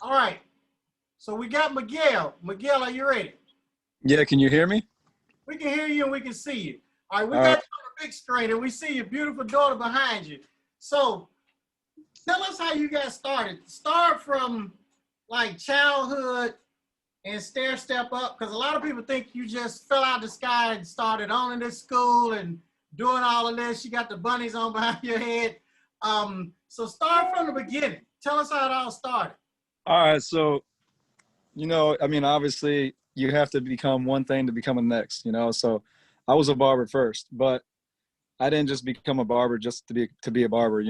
All right. So we got Miguel. Miguel, are you ready? Yeah, can you hear me? We can hear you and we can see you. All right, we All got right. you on the big screen and we see your beautiful daughter behind you. So tell us how you got started. Start from like childhood and step up, because a lot of people think you just fell out of the sky and started owning this school and doing all of this. You got the bunnies on behind your head. So start from the beginning. Tell us how it all started. All right, so, I mean, obviously you have to become one thing to become the next, so I was a barber first, but I didn't just become a barber just to be a barber.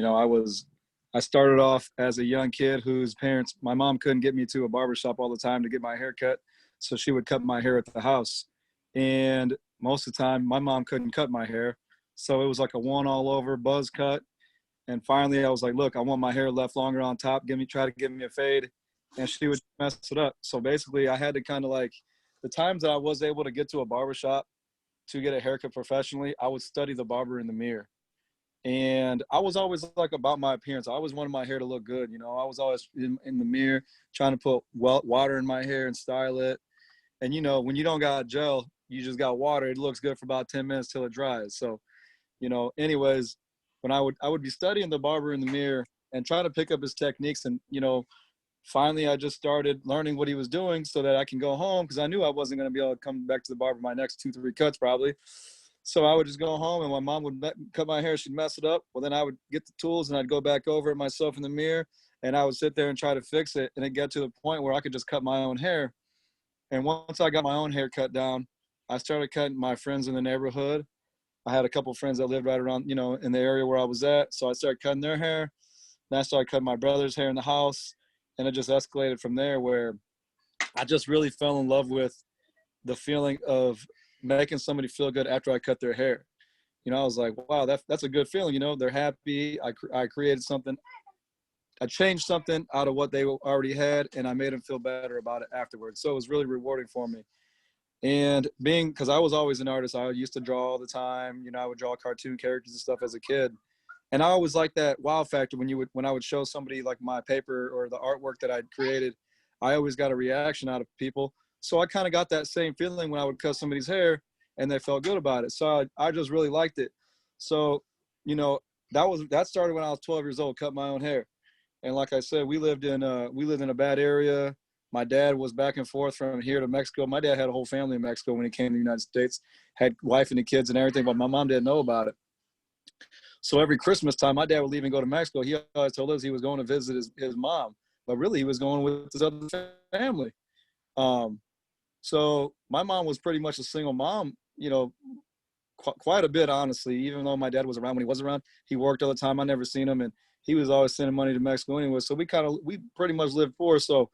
I started off as a young kid whose parents, my mom couldn't get me to a barbershop all the time to get my hair cut, so she would cut my hair at the house. And most of the time, my mom couldn't cut my hair, so it was like a one all over buzz cut. And finally, I was like, look, I want my hair left longer on top. Try to give me a fade. And she would mess it up. So basically, I had to kind of like, the times that I was able to get to a barbershop to get a haircut professionally, I would study the barber in the mirror. And I was always like about my appearance. I always wanted my hair to look good. I was always in the mirror trying to put water in my hair and style it. And, when you don't got gel, you just got water. It looks good for about 10 minutes till it dries. So, anyways, when I would be studying the barber in the mirror and trying to pick up his techniques. And, finally, I just started learning what he was doing so that I can go home, because I knew I wasn't going to be able to come back to the barber my next 2-3 cuts probably. So I would just go home and my mom would cut my hair. She'd mess it up. Well, then I would get the tools and I'd go back over it myself in the mirror, and I would sit there and try to fix it. And it got to the point where I could just cut my own hair. And once I got my own hair cut down, I started cutting my friends in the neighborhood. I had a couple of friends that lived right around, in the area where I was at. So I started cutting their hair. Then I started cutting my brother's hair in the house. And it just escalated from there, where I just really fell in love with the feeling of making somebody feel good after I cut their hair. I was like, wow, that's a good feeling. They're happy. I created something. I changed something out of what they already had, and I made them feel better about it afterwards. So it was really rewarding for me. And because I was always an artist, I used to draw all the time. I would draw cartoon characters and stuff as a kid. And I always liked that wow factor when I would show somebody like my paper or the artwork that I'd created. I always got a reaction out of people. So I kind of got that same feeling when I would cut somebody's hair and they felt good about it. So I just really liked it. So, that started when I was 12 years old, cut my own hair. And like I said, we lived in a bad area. My dad was back and forth from here to Mexico. My dad had a whole family in Mexico when he came to the United States, had wife and the kids and everything, but my mom didn't know about it. So every Christmas time, my dad would leave and go to Mexico. He always told us he was going to visit his mom, but really he was going with his other family. So my mom was pretty much a single mom, quite a bit, honestly. Even though my dad was around when he was around, he worked all the time. I never seen him, and he was always sending money to Mexico anyway. So we pretty much lived poor. So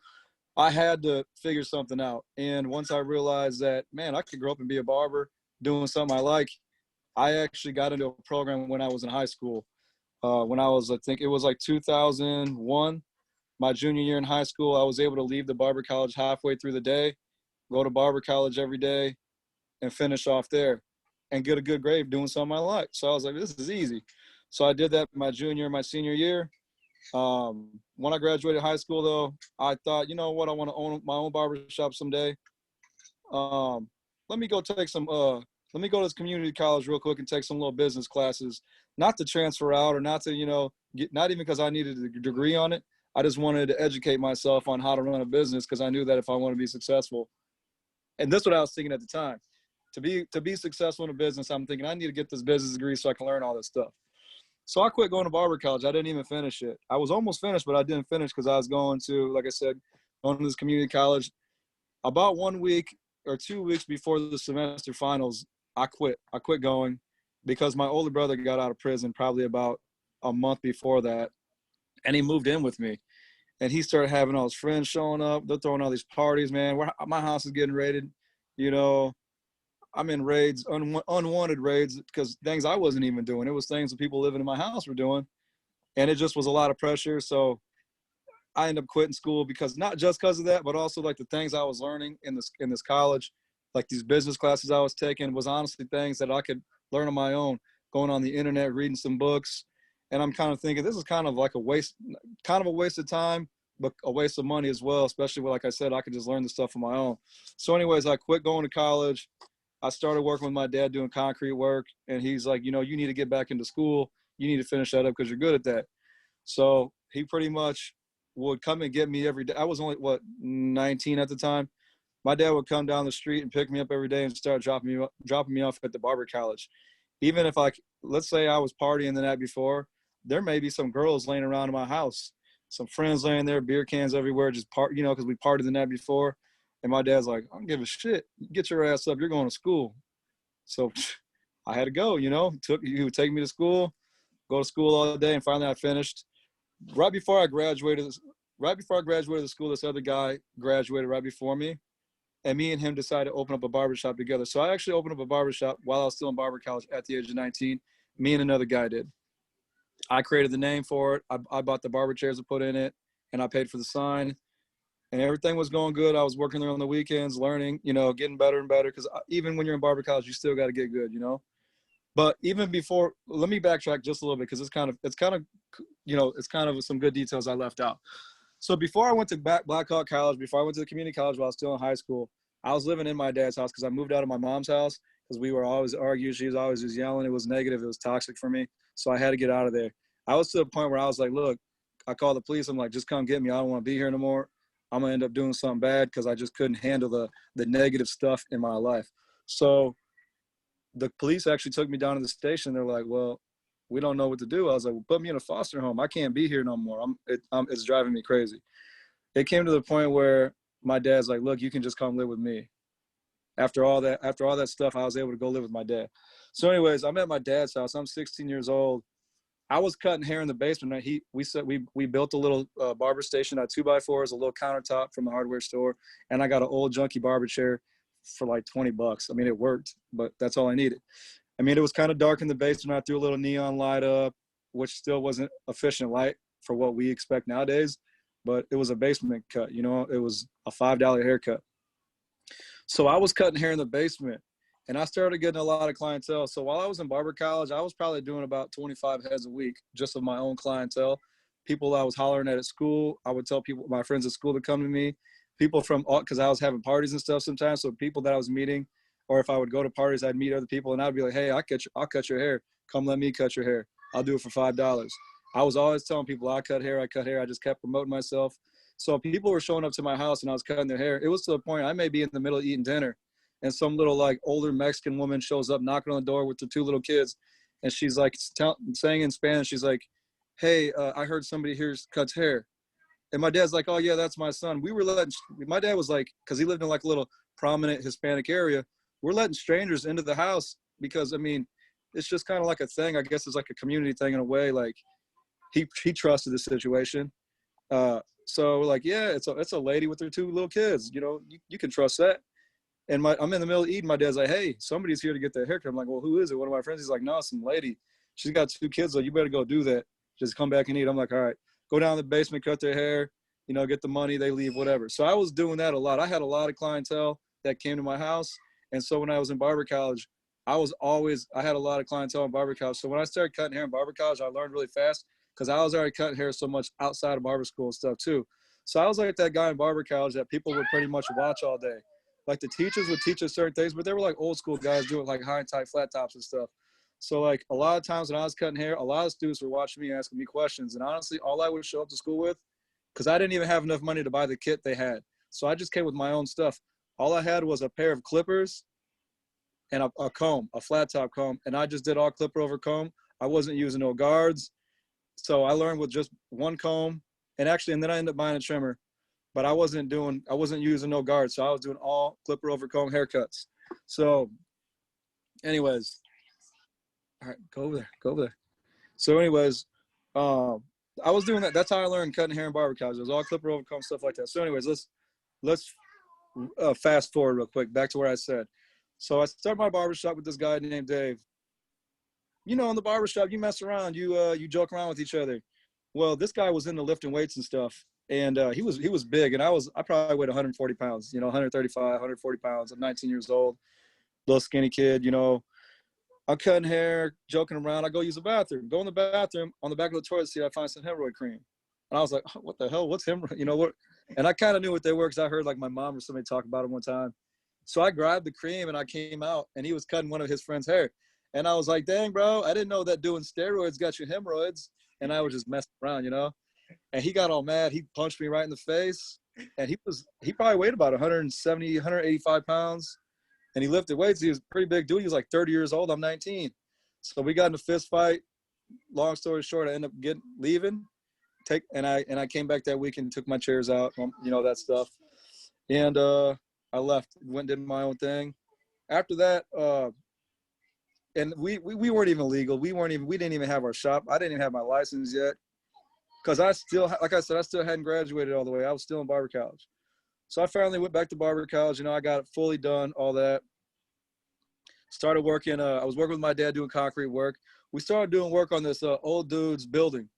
I had to figure something out. And once I realized that, man, I could grow up and be a barber doing something I like, I actually got into a program when I was in high school. When I think it was like 2001, my junior year in high school, I was able to leave the barber college halfway through the day, go to barber college every day, and finish off there and get a good grade doing something I like. So I was like, this is easy. So I did that my junior and my senior year. When I graduated high school, though, I thought, you know what, I want to own my own barbershop someday. Let me go to this community college real quick and take some little business classes, not to transfer out or not to, not even because I needed a degree on it. I just wanted to educate myself on how to run a business, because I knew that if I want to be successful, and that's what I was thinking at the time, to be successful in a business, I'm thinking I need to get this business degree so I can learn all this stuff. So I quit going to barber college. I didn't even finish it. I was almost finished, but I didn't finish because I was going to, like I said, going to this community college. About 1 week or 2 weeks before the semester finals, I quit. I quit going because my older brother got out of prison probably about a month before that, and he moved in with me. And he started having all his friends showing up. They're throwing all these parties, man. My house is getting raided. I'm in raids, unwanted raids, because things I wasn't even doing. It was things that people living in my house were doing. And it just was a lot of pressure. So I ended up quitting school, because not just because of that, but also like the things I was learning in this college, like these business classes I was taking, was honestly things that I could learn on my own, going on the internet, reading some books. And I'm kind of thinking this is kind of like a waste of time, but a waste of money as well, especially when, like I said, I could just learn the stuff on my own. So anyways, I quit going to college. I started working with my dad doing concrete work, and he's like, you know, you need to get back into school. You need to finish that up because you're good at that. So he pretty much would come and get me every day. I was only, 19 at the time. My dad would come down the street and pick me up every day and start dropping me off at the barber college. Even if let's say I was partying the night before, there may be some girls laying around in my house, some friends laying there, beer cans everywhere, just because we partied the night before. And my dad's like, I don't give a shit. Get your ass up. You're going to school. So I had to go, He would take me to school, go to school all day. And finally I finished. Right before I graduated the school, this other guy graduated right before me. And me and him decided to open up a barbershop together. So I actually opened up a barbershop while I was still in barber college at the age of 19. Me and another guy did. I created the name for it. I bought the barber chairs to put in it, and I paid for the sign. And everything was going good. I was working there on the weekends, learning, getting better and better. Because even when you're in barber college, you still got to get good, But even before, let me backtrack just a little bit because it's kind of some good details I left out. So before I went to Black Hawk College, before I went to the community college while I was still in high school, I was living in my dad's house because I moved out of my mom's house because we were always arguing. She was always just yelling. It was negative. It was toxic for me. So I had to get out of there. I was to the point where I was like, look, I called the police. I'm like, just come get me. I don't want to be here no more. I'm going to end up doing something bad because I just couldn't handle the negative stuff in my life. So the police actually took me down to the station. They're like, well, we don't know what to do. I was like, well, put me in a foster home. I can't be here no more. It's driving me crazy. It came to the point where my dad's like, look, you can just come live with me. After all that stuff, I was able to go live with my dad. So anyways, I'm at my dad's house. I'm 16 years old. I was cutting hair in the basement. We built a little barber station at 2x4s, a little countertop from the hardware store. And I got an old junky barber chair for like $20. I mean, it worked, but that's all I needed. I mean, it was kind of dark in the basement. I threw a little neon light up, which still wasn't efficient light for what we expect nowadays, but it was a basement cut, it was a $5 haircut. So I was cutting hair in the basement and I started getting a lot of clientele. So while I was in barber college, I was probably doing about 25 heads a week just of my own clientele. People I was hollering at school, I would tell people, my friends at school to come to me. People because I was having parties and stuff sometimes. So people that I was meeting, or if I would go to parties, I'd meet other people and I'd be like, hey, I'll cut your hair. Come let me cut your hair. I'll do it for $5. I was always telling people I cut hair. I just kept promoting myself. So people were showing up to my house and I was cutting their hair. It was to the point I may be in the middle of eating dinner and some little like older Mexican woman shows up knocking on the door with the 2 little kids. And she's like saying in Spanish, she's like, hey, I heard somebody here cuts hair. And my dad's like, oh yeah, that's my son. My dad was like, cause he lived in like a little prominent Hispanic area. We're letting strangers into the house because I mean, it's just kind of like a thing. I guess it's like a community thing in a way. Like he trusted the situation. So we're like, yeah, it's a lady with her 2 little kids. You can trust that. And I'm in the middle of eating. My dad's like, hey, somebody's here to get their haircut. I'm like, well, who is it? One of my friends. He's like, no, some lady. She's got 2 kids. So you better go do that. Just come back and eat. I'm like, all right, go down to the basement, cut their hair, get the money, they leave, whatever. So I was doing that a lot. I had a lot of clientele that came to my house. And so when I was in barber college, I had a lot of clientele in barber college. So when I started cutting hair in barber college, I learned really fast because I was already cutting hair so much outside of barber school and stuff too. So I was like that guy in barber college that people would pretty much watch all day. Like the teachers would teach us certain things, but they were like old school guys doing like high and tight flat tops and stuff. So like a lot of times when I was cutting hair, a lot of students were watching me, asking me questions. And honestly, all I would show up to school with, because I didn't even have enough money to buy the kit they had. So I just came with my own stuff. All I had was a pair of clippers and a comb, a flat top comb. And I just did all clipper over comb. I wasn't using no guards. So I learned with just one comb and then I ended up buying a trimmer, but I wasn't using no guards. So I was doing all clipper over comb haircuts. So anyways, all right, go over there. So anyways, I was doing that. That's how I learned cutting hair in barber college. It was all clipper over comb, stuff like that. So anyways, let's fast forward real quick back to where I said. So I started my barbershop with this guy named Dave. In the barbershop, you mess around, you joke around with each other. Well, this guy was into lifting weights and stuff, and he was big, and I probably weighed 140 pounds, 135, 140 pounds. I'm 19 years old, little skinny kid, I'm cutting hair, joking around. I go use the bathroom. Go in the bathroom. On the back of the toilet seat, I find some hemorrhoid cream. And I was like, what the hell? What's hemorrhoid? You know what? And I kind of knew what they were because I heard like my mom or somebody talk about them one time. So I grabbed the cream and I came out and he was cutting one of his friend's hair. And I was like, dang, bro, I didn't know that doing steroids got you hemorrhoids. And I was just messing around, you know? And he got all mad. He punched me right in the face. And he probably weighed about 170, 185 pounds. And he lifted weights. He was a pretty big dude. He was like 30 years old. I'm 19. So we got in a fist fight. Long story short, I ended up leaving. And I came back that week and took my chairs out, you know, that stuff. And I left, went and did my own thing. After that, and we weren't even legal. We didn't even have our shop. I didn't even have my license yet. Because I still, like I said, I still hadn't graduated all the way. I was still in barber college. So I finally went back to barber college. You know, I got it fully done, all that. Started working, I was working with my dad doing concrete work. We started doing work on this old dude's building.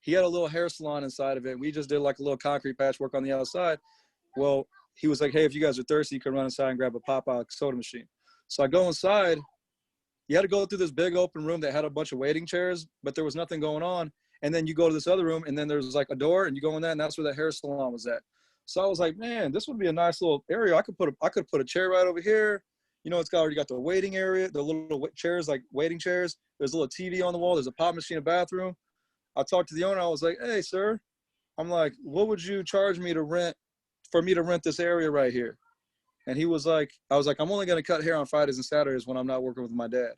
He had a little hair salon inside of it. We just did like a little concrete patch work on the outside. Well, he was like, hey, if you guys are thirsty, you can run inside and grab a pop-out soda machine. So I go inside. You had to go through this big open room that had a bunch of waiting chairs, but there was nothing going on. And then you go to this other room, and then there's like a door, and you go in there, and that's where the hair salon was at. So I was like, man, this would be a nice little area. I could put a chair right over here. You know, it's already got the waiting area, the little chairs, like waiting chairs. There's a little TV on the wall. There's a pop machine, a bathroom. I talked to the owner. I was like, hey, sir, I'm like, what would you charge me to rent this area right here? And he was like, I was like, I'm only going to cut hair on Fridays and Saturdays when I'm not working with my dad.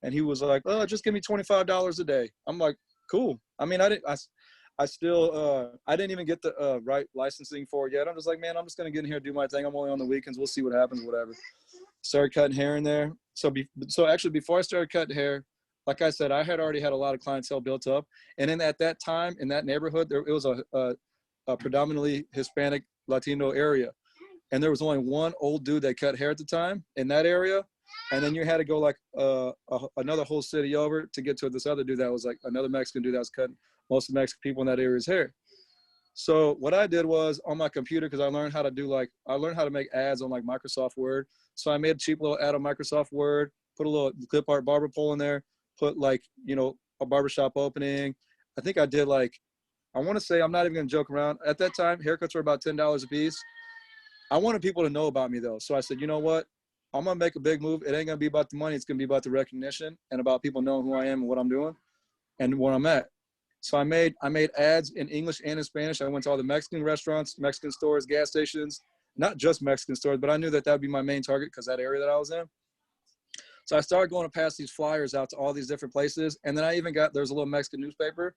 And he was like, oh, just give me $25 a day. I'm like, cool. I mean, I didn't even get the right licensing for it yet. I'm just like, man, I'm just going to get in here and do my thing. I'm only on the weekends. We'll see what happens, whatever. Started cutting hair in there. So actually, before I started cutting hair, like I said, I had already had a lot of clientele built up. And then at that time, in that neighborhood, it was a predominantly Hispanic Latino area. And there was only one old dude that cut hair at the time in that area. And then you had to go like another whole city over to get to this other dude that was like another Mexican dude that was cutting most of the Mexican people in that area's hair. So what I did was on my computer, because I learned how to make ads on like Microsoft Word. So I made a cheap little ad on Microsoft Word, put a little clip art barber pole in there, put like, you know, a barbershop opening. I think I did like, I want to say, I'm not even going to joke around. At that time, haircuts were about $10 a piece. I wanted people to know about me though. So I said, you know what? I'm going to make a big move. It ain't going to be about the money. It's going to be about the recognition and about people knowing who I am and what I'm doing and where I'm at. So I made ads in English and in Spanish. I went to all the Mexican restaurants, Mexican stores, gas stations, not just Mexican stores, but I knew that that would be my main target because that area that I was in. So I started going to pass these flyers out to all these different places. And then I even there's a little Mexican newspaper.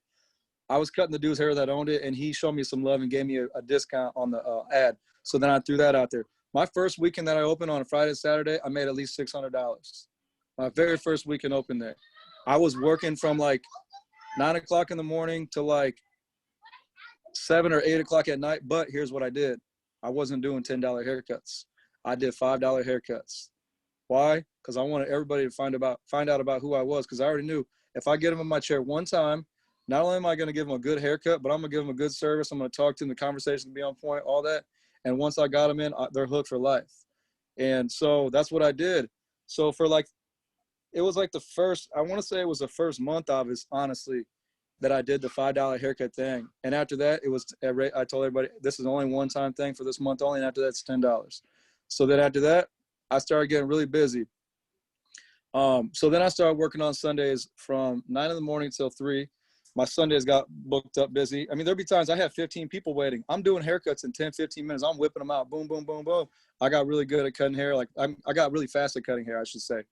I was cutting the dude's hair that owned it, and he showed me some love and gave me a discount on the ad. So then I threw that out there. My first weekend that I opened on a Friday and Saturday, I made at least $600. My very first weekend open there. I was working from like 9 o'clock in the morning to like 7 or 8 o'clock at night. But here's what I did. I wasn't doing $10 haircuts. I did $5 haircuts. Why? Because I wanted everybody to find out about who I was, because I already knew if I get them in my chair one time, not only am I going to give them a good haircut, but I'm going to give them a good service. I'm going to talk to them, the conversation will be on point, all that. And once I got them in, they're hooked for life. And so that's what I did. So for like, it was like the first, I want to say it was the first month of it, honestly, that I did the $5 haircut thing. And after that, it was, I told everybody, this is only one-time thing for this month only. And after that, it's $10. So then after that, I started getting really busy. So then I started working on Sundays from 9 in the morning till 3. My Sundays got booked up busy. I mean, there'd be times I had 15 people waiting. I'm doing haircuts in 10, 15 minutes. I'm whipping them out. Boom, boom, boom, boom. I got really good at cutting hair. Like I got really fast at cutting hair, I should say.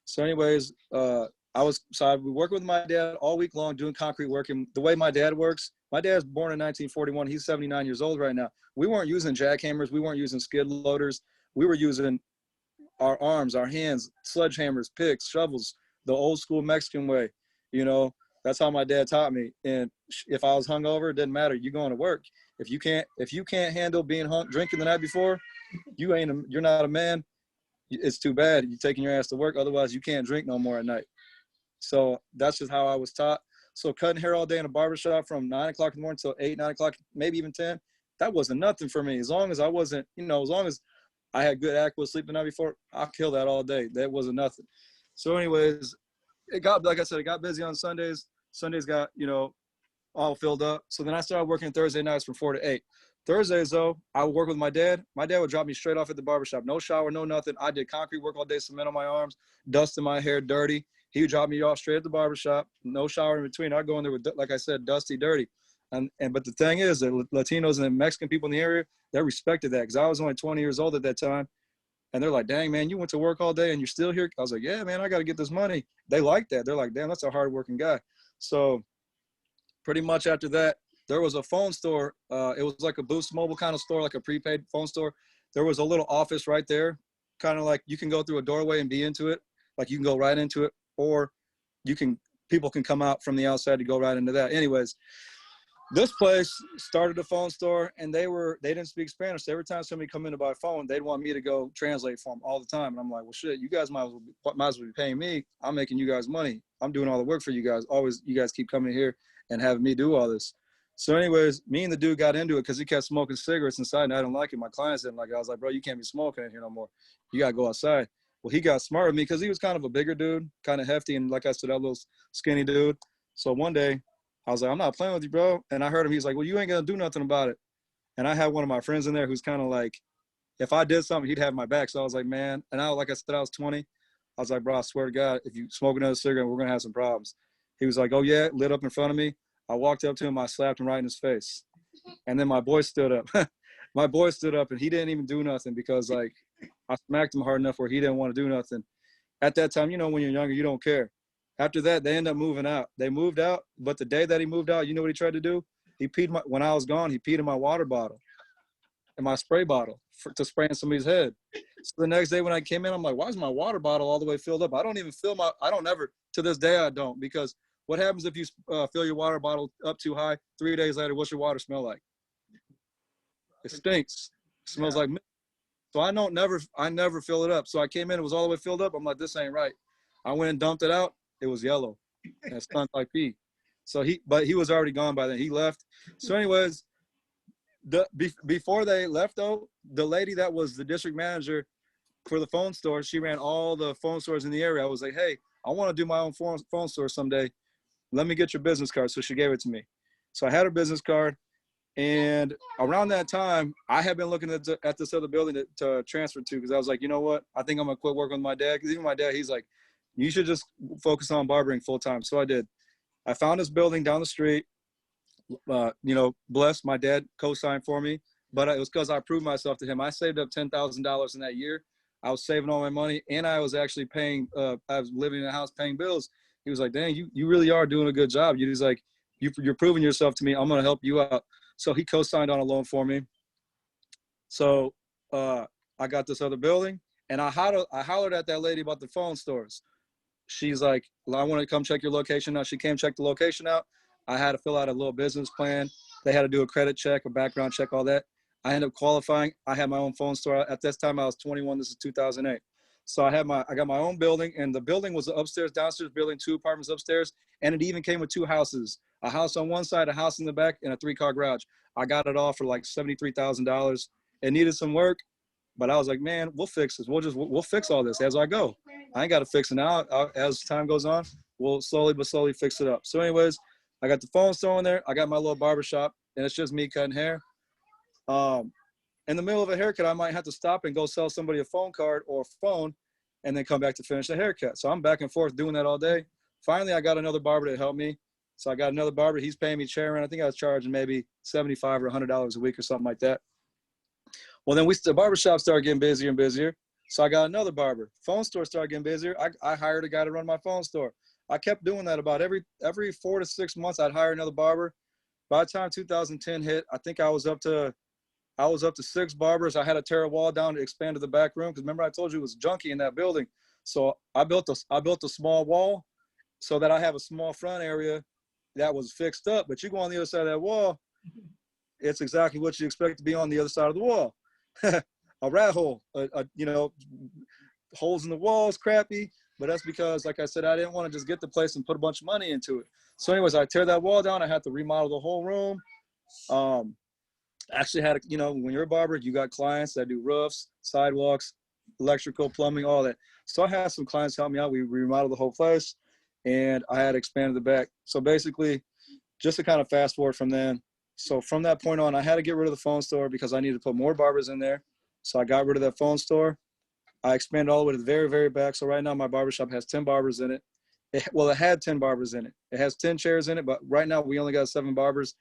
So anyways, I was working with my dad all week long doing concrete work. And the way my dad works, my dad's born in 1941. He's 79 years old right now. We weren't using jackhammers. We weren't using skid loaders. We were using our arms, our hands, sledgehammers, picks, shovels, the old school Mexican way, you know. That's how my dad taught me. And if I was hungover, it didn't matter. You're going to work. If you can't handle being drinking the night before, you're not a man. It's too bad. You're taking your ass to work. Otherwise, you can't drink no more at night. So that's just how I was taught. So cutting hair all day in a barbershop from 9 o'clock in the morning till 8, 9 o'clock, maybe even 10, that wasn't nothing for me. As long as I wasn't, as long as I had good adequate sleep the night before, I'll kill that all day. That wasn't nothing. So anyways, like I said, it got busy on Sundays. Sundays got, all filled up. So then I started working Thursday nights from 4 to 8. Thursdays, though, I would work with my dad. My dad would drop me straight off at the barbershop. No shower, no nothing. I did concrete work all day, cement on my arms, dust in my hair, dirty. He would drop me off straight at the barbershop. No shower in between. I'd go in there with, like I said, dusty, dirty. But the thing is that Latinos and Mexican people in the area, they respected that because I was only 20 years old at that time. And they're like, dang, man, you went to work all day and you're still here? I was like, yeah, man, I got to get this money. They like that. They're like, damn, that's a hardworking guy. So pretty much after that, there was a phone store. It was like a Boost Mobile kind of store, like a prepaid phone store. There was a little office right there, kind of like you can go through a doorway and be into it. Like you can go right into it, or people can come out from the outside to go right into that. Anyways, this place started a phone store, and they didn't speak Spanish. So every time somebody come in to buy a phone, they'd want me to go translate for them all the time. And I'm like, well, shit, you guys might as well be paying me. I'm making you guys money. I'm doing all the work for you guys. Always, you guys keep coming here and having me do all this. So anyways, me and the dude got into it because he kept smoking cigarettes inside, and I didn't like it. My clients didn't like it. I was like, bro, you can't be smoking in here no more. You got to go outside. Well, he got smart with me because he was kind of a bigger dude, kind of hefty, and like I said, that little skinny dude. So one day, I was like, I'm not playing with you, bro. And I heard him. He's like, well, you ain't going to do nothing about it. And I had one of my friends in there who's kind of like, if I did something, he'd have my back. So I was like, man. And like I said, I was 20. I was like, bro, I swear to God, if you smoke another cigarette, we're going to have some problems. He was like, oh, yeah, lit up in front of me. I walked up to him. I slapped him right in his face. And then my boy stood up. My boy stood up, and he didn't even do nothing because, like, I smacked him hard enough where he didn't want to do nothing. At that time, you know, when you're younger, you don't care. After that, they end up moving out. They moved out, but the day that he moved out, you know what he tried to do? He peed when I was gone, he peed in my water bottle, in my spray bottle to spray in somebody's head. So the next day when I came in, I'm like, why is my water bottle all the way filled up? I don't even to this day I don't, because what happens if you fill your water bottle up too high? 3 days later, what's your water smell like? It stinks. It smells like milk. So I never fill it up. So I came in, it was all the way filled up. I'm like, this ain't right. I went and dumped it out. It was yellow and it stunk like pee. So but he was already gone by then. He left. So anyways, before they left though, the lady that was the district manager for the phone store, she ran all the phone stores in the area. I was like, hey, I want to do my own phone store someday. Let me get your business card. So she gave it to me. So I had her business card. And around that time, I had been looking at this other building to transfer to, because I was like, you know what? I think I'm going to quit working with my dad. Because even my dad, he's like, you should just focus on barbering full time. So I did. I found this building down the street. You know, blessed, my dad co-signed for me. But it was because I proved myself to him. I saved up $10,000 in that year. I was saving all my money. And I was actually paying, I was living in a house paying bills. He was like, dang, you really are doing a good job. He's like, you're proving yourself to me. I'm going to help you out. So he co-signed on a loan for me. So I got this other building, and I hollered at that lady about the phone stores. She's like, well, I want to come check your location out. She came check the location out. I had to fill out a little business plan. They had to do a credit check, a background check, all that. I ended up qualifying. I had my own phone store. At this time, I was 21. This is 2008. So I got my own building, and the building was upstairs, downstairs building, 2 apartments upstairs, and it even came with 2 houses. A house on one side, a house in the back, and a 3-car garage. I got it all for like $73,000. It needed some work, but I was like, man, we'll fix this. We'll fix all this as I go. I ain't got to fix it now. As time goes on, we'll slowly but slowly fix it up. So anyways, I got the phone store in there. I got my little barbershop, and it's just me cutting hair. In the middle of a haircut, I might have to stop and go sell somebody a phone card or a phone and then come back to finish the haircut. So I'm back and forth doing that all day. Finally, I got another barber to help me. So I got another barber. He's paying me chair rent. I think I was charging maybe $75 or $100 a week or something like that. Well, then the barbershop started getting busier and busier. So I got another barber. Phone store started getting busier. I hired a guy to run my phone store. I kept doing that about every 4 to 6 months. I'd hire another barber. By the time 2010 hit, I think I was up to 6 barbers. I had to tear a wall down to expand to the back room, because remember I told you it was junky in that building. So I built a small wall so that I have a small front area that was fixed up. But you go on the other side of that wall, it's exactly what you expect to be on the other side of the wall. A rat hole, you know, holes in the walls, crappy. But that's because, like I said, I didn't want to just get the place and put a bunch of money into it. So anyways, I tear that wall down. I had to remodel the whole room. Actually had, you know, when you're a barber, you got clients that do roofs, sidewalks, electrical, plumbing, all that. So I had some clients help me out. We remodeled the whole place, and I had expanded the back. So basically, just to kind of fast forward from then. So from that point on, I had to get rid of the phone store because I needed to put more barbers in there. So I got rid of that phone store. I expanded all the way to the very, very back. So right now my barbershop has 10 barbers in it. Well, it had 10 barbers in it. It has 10 chairs in it, but right now we only got 7 barbers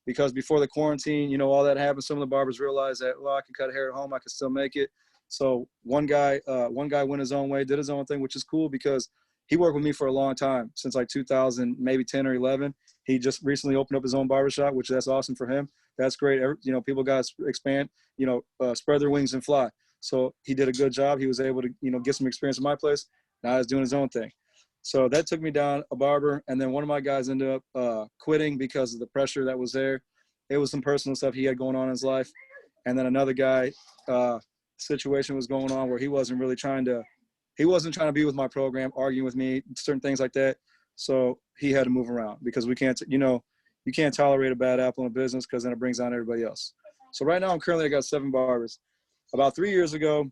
because before the quarantine, you know, all that happened. Some of the barbers realized that, well, I can cut hair at home. I can still make it. So one guy went his own way, did his own thing, which is cool because he worked with me for a long time, since like 2000, maybe 10 or 11. He just recently opened up his own barbershop, which that's awesome for him. That's great. You know, people got to expand, you know, spread their wings and fly. So he did a good job. He was able to, you know, get some experience in my place. Now he's doing his own thing. So that took me down a barber. And then one of my guys ended up quitting because of the pressure that was there. It was some personal stuff he had going on in his life. And then another guy, situation was going on where he wasn't trying to be with my program, arguing with me, certain things like that. So he had to move around because we can't, you know, you can't tolerate a bad apple in a business because then it brings down everybody else. So right now I got 7 barbers. About 3 years ago,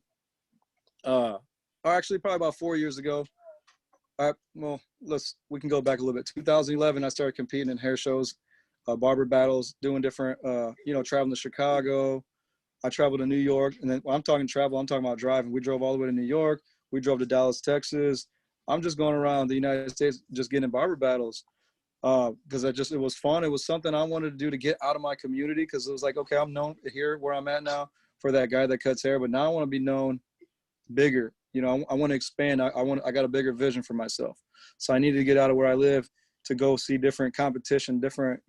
or actually probably about 4 years ago, we can go back a little bit. 2011, I started competing in hair shows, barber battles, doing different, you know, traveling to Chicago. I traveled to New York, and then when I'm talking travel, I'm talking about driving. We drove all the way to New York. We drove to Dallas, Texas. I'm just going around the United States, just getting in barber battles because it was fun. It was something I wanted to do to get out of my community because it was like, okay, I'm known here where I'm at now for that guy that cuts hair, but now I want to be known bigger. You know, I want to expand. I got a bigger vision for myself. So I needed to get out of where I live to go see different competition, different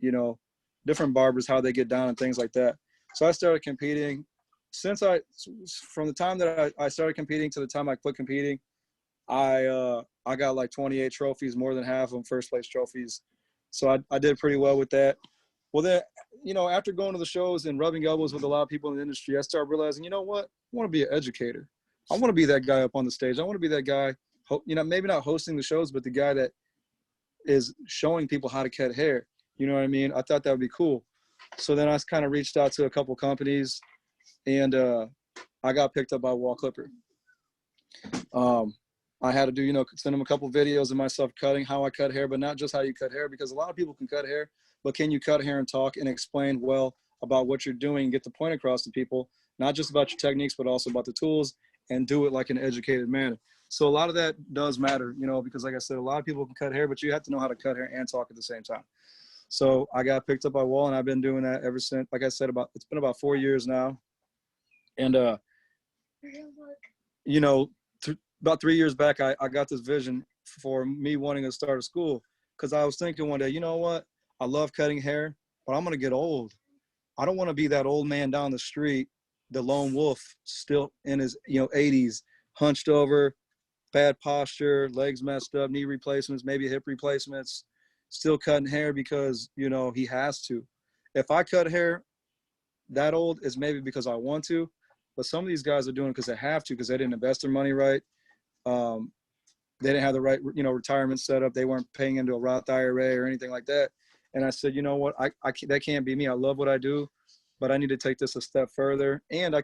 barbers, how they get down and things like that. So I started competing. From the time that I started competing to the time I quit competing, I got like 28 trophies, more than half of them first place trophies. So I did pretty well with that. Well, then, you know, after going to the shows and rubbing elbows with a lot of people in the industry, I started realizing, you know what? I want to be an educator. I want to be that guy up on the stage. I want to be that guy, you know, maybe not hosting the shows, but the guy that is showing people how to cut hair. You know what I mean? I thought that would be cool. So then I kind of reached out to a couple companies, and I got picked up by Wahl Clipper. I had to do, you know, send them a couple videos of myself cutting, how I cut hair, but not just how you cut hair, because a lot of people can cut hair, but can you cut hair and talk and explain well about what you're doing and get the point across to people, not just about your techniques, but also about the tools, and do it like an educated manner. So a lot of that does matter, you know, because like I said, a lot of people can cut hair, but you have to know how to cut hair and talk at the same time. So I got picked up by Wahl, and I've been doing that ever since. Like I said, it's been about 4 years now. And, you know, about 3 years back, I got this vision for me wanting to start a school, because I was thinking one day, you know what? I love cutting hair, but I'm going to get old. I don't want to be that old man down the street, the lone wolf, still in his, you know, 80s, hunched over, bad posture, legs messed up, knee replacements, maybe hip replacements, still cutting hair because, you know, he has to. If I cut hair that old, it's maybe because I want to, but some of these guys are doing it because they have to, because they didn't invest their money right. They didn't have the right, you know, retirement set up. They weren't paying into a Roth IRA or anything like that. And I said, you know what, that can't be me. I love what I do, but I need to take this a step further. And I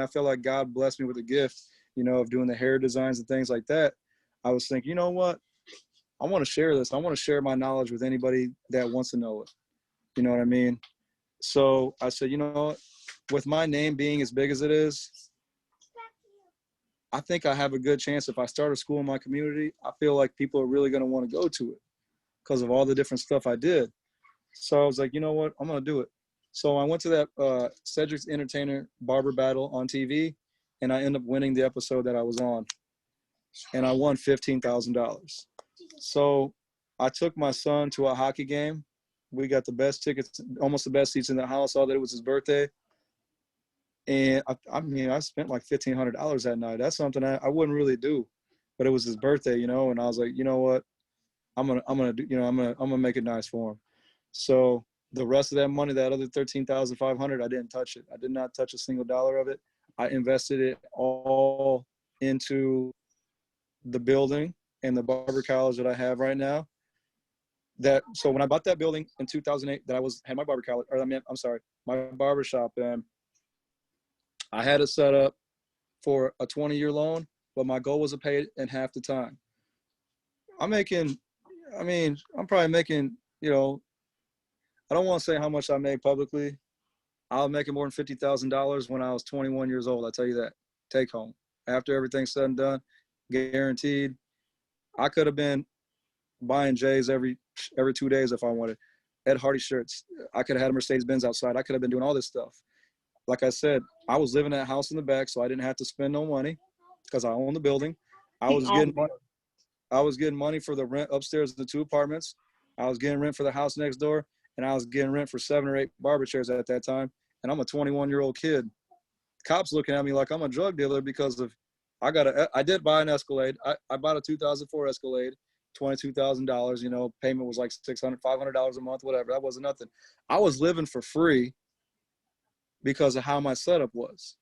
feel like God blessed me with a gift, you know, of doing the hair designs and things like that. I was thinking, you know what, I want to share this. I want to share my knowledge with anybody that wants to know it. You know what I mean? So I said, you know what, with my name being as big as it is, I think I have a good chance. If I start a school in my community, I feel like people are really going to want to go to it because of all the different stuff I did. So I was like, you know what, I'm going to do it. So I went to that Cedric's Entertainer Barber Battle on TV, and I ended up winning the episode that I was on, and I won $15,000. So I took my son to a hockey game. We got the best tickets, almost the best seats in the house, all that it was his birthday. And I mean, I spent like $1,500 that night. That's something I wouldn't really do, but it was his birthday, you know. And I was like, you know what, I'm gonna do, you know, I'm gonna make it nice for him. So the rest of that money, that other $13,500, I didn't touch it. I did not touch a single dollar of it. I invested it all into the building and the barber college that I have right now. So when I bought that building in 2008, had my barber college, or my barber shop, and I had it set up for a 20-year loan, but my goal was to pay it in half the time. I'm probably making, you know, I don't want to say how much I made publicly. I was making more than $50,000 when I was 21 years old. I tell you that. Take home. After everything's said and done, guaranteed. I could have been buying J's every 2 days if I wanted. Ed Hardy shirts. I could have had a Mercedes Benz outside. I could have been doing all this stuff. Like I said, I was living in that house in the back, so I didn't have to spend no money because I owned the building. I was getting money for the rent upstairs in the 2 apartments. I was getting rent for the house next door, and I was getting rent for 7 or 8 barber chairs at that time. And I'm a 21-year-old kid. Cops looking at me like I'm a drug dealer because of I did buy an Escalade. I bought a 2004 Escalade, $22,000. You know, payment was like $600, $500 a month, whatever. That wasn't nothing. I was living for free because of how my setup was.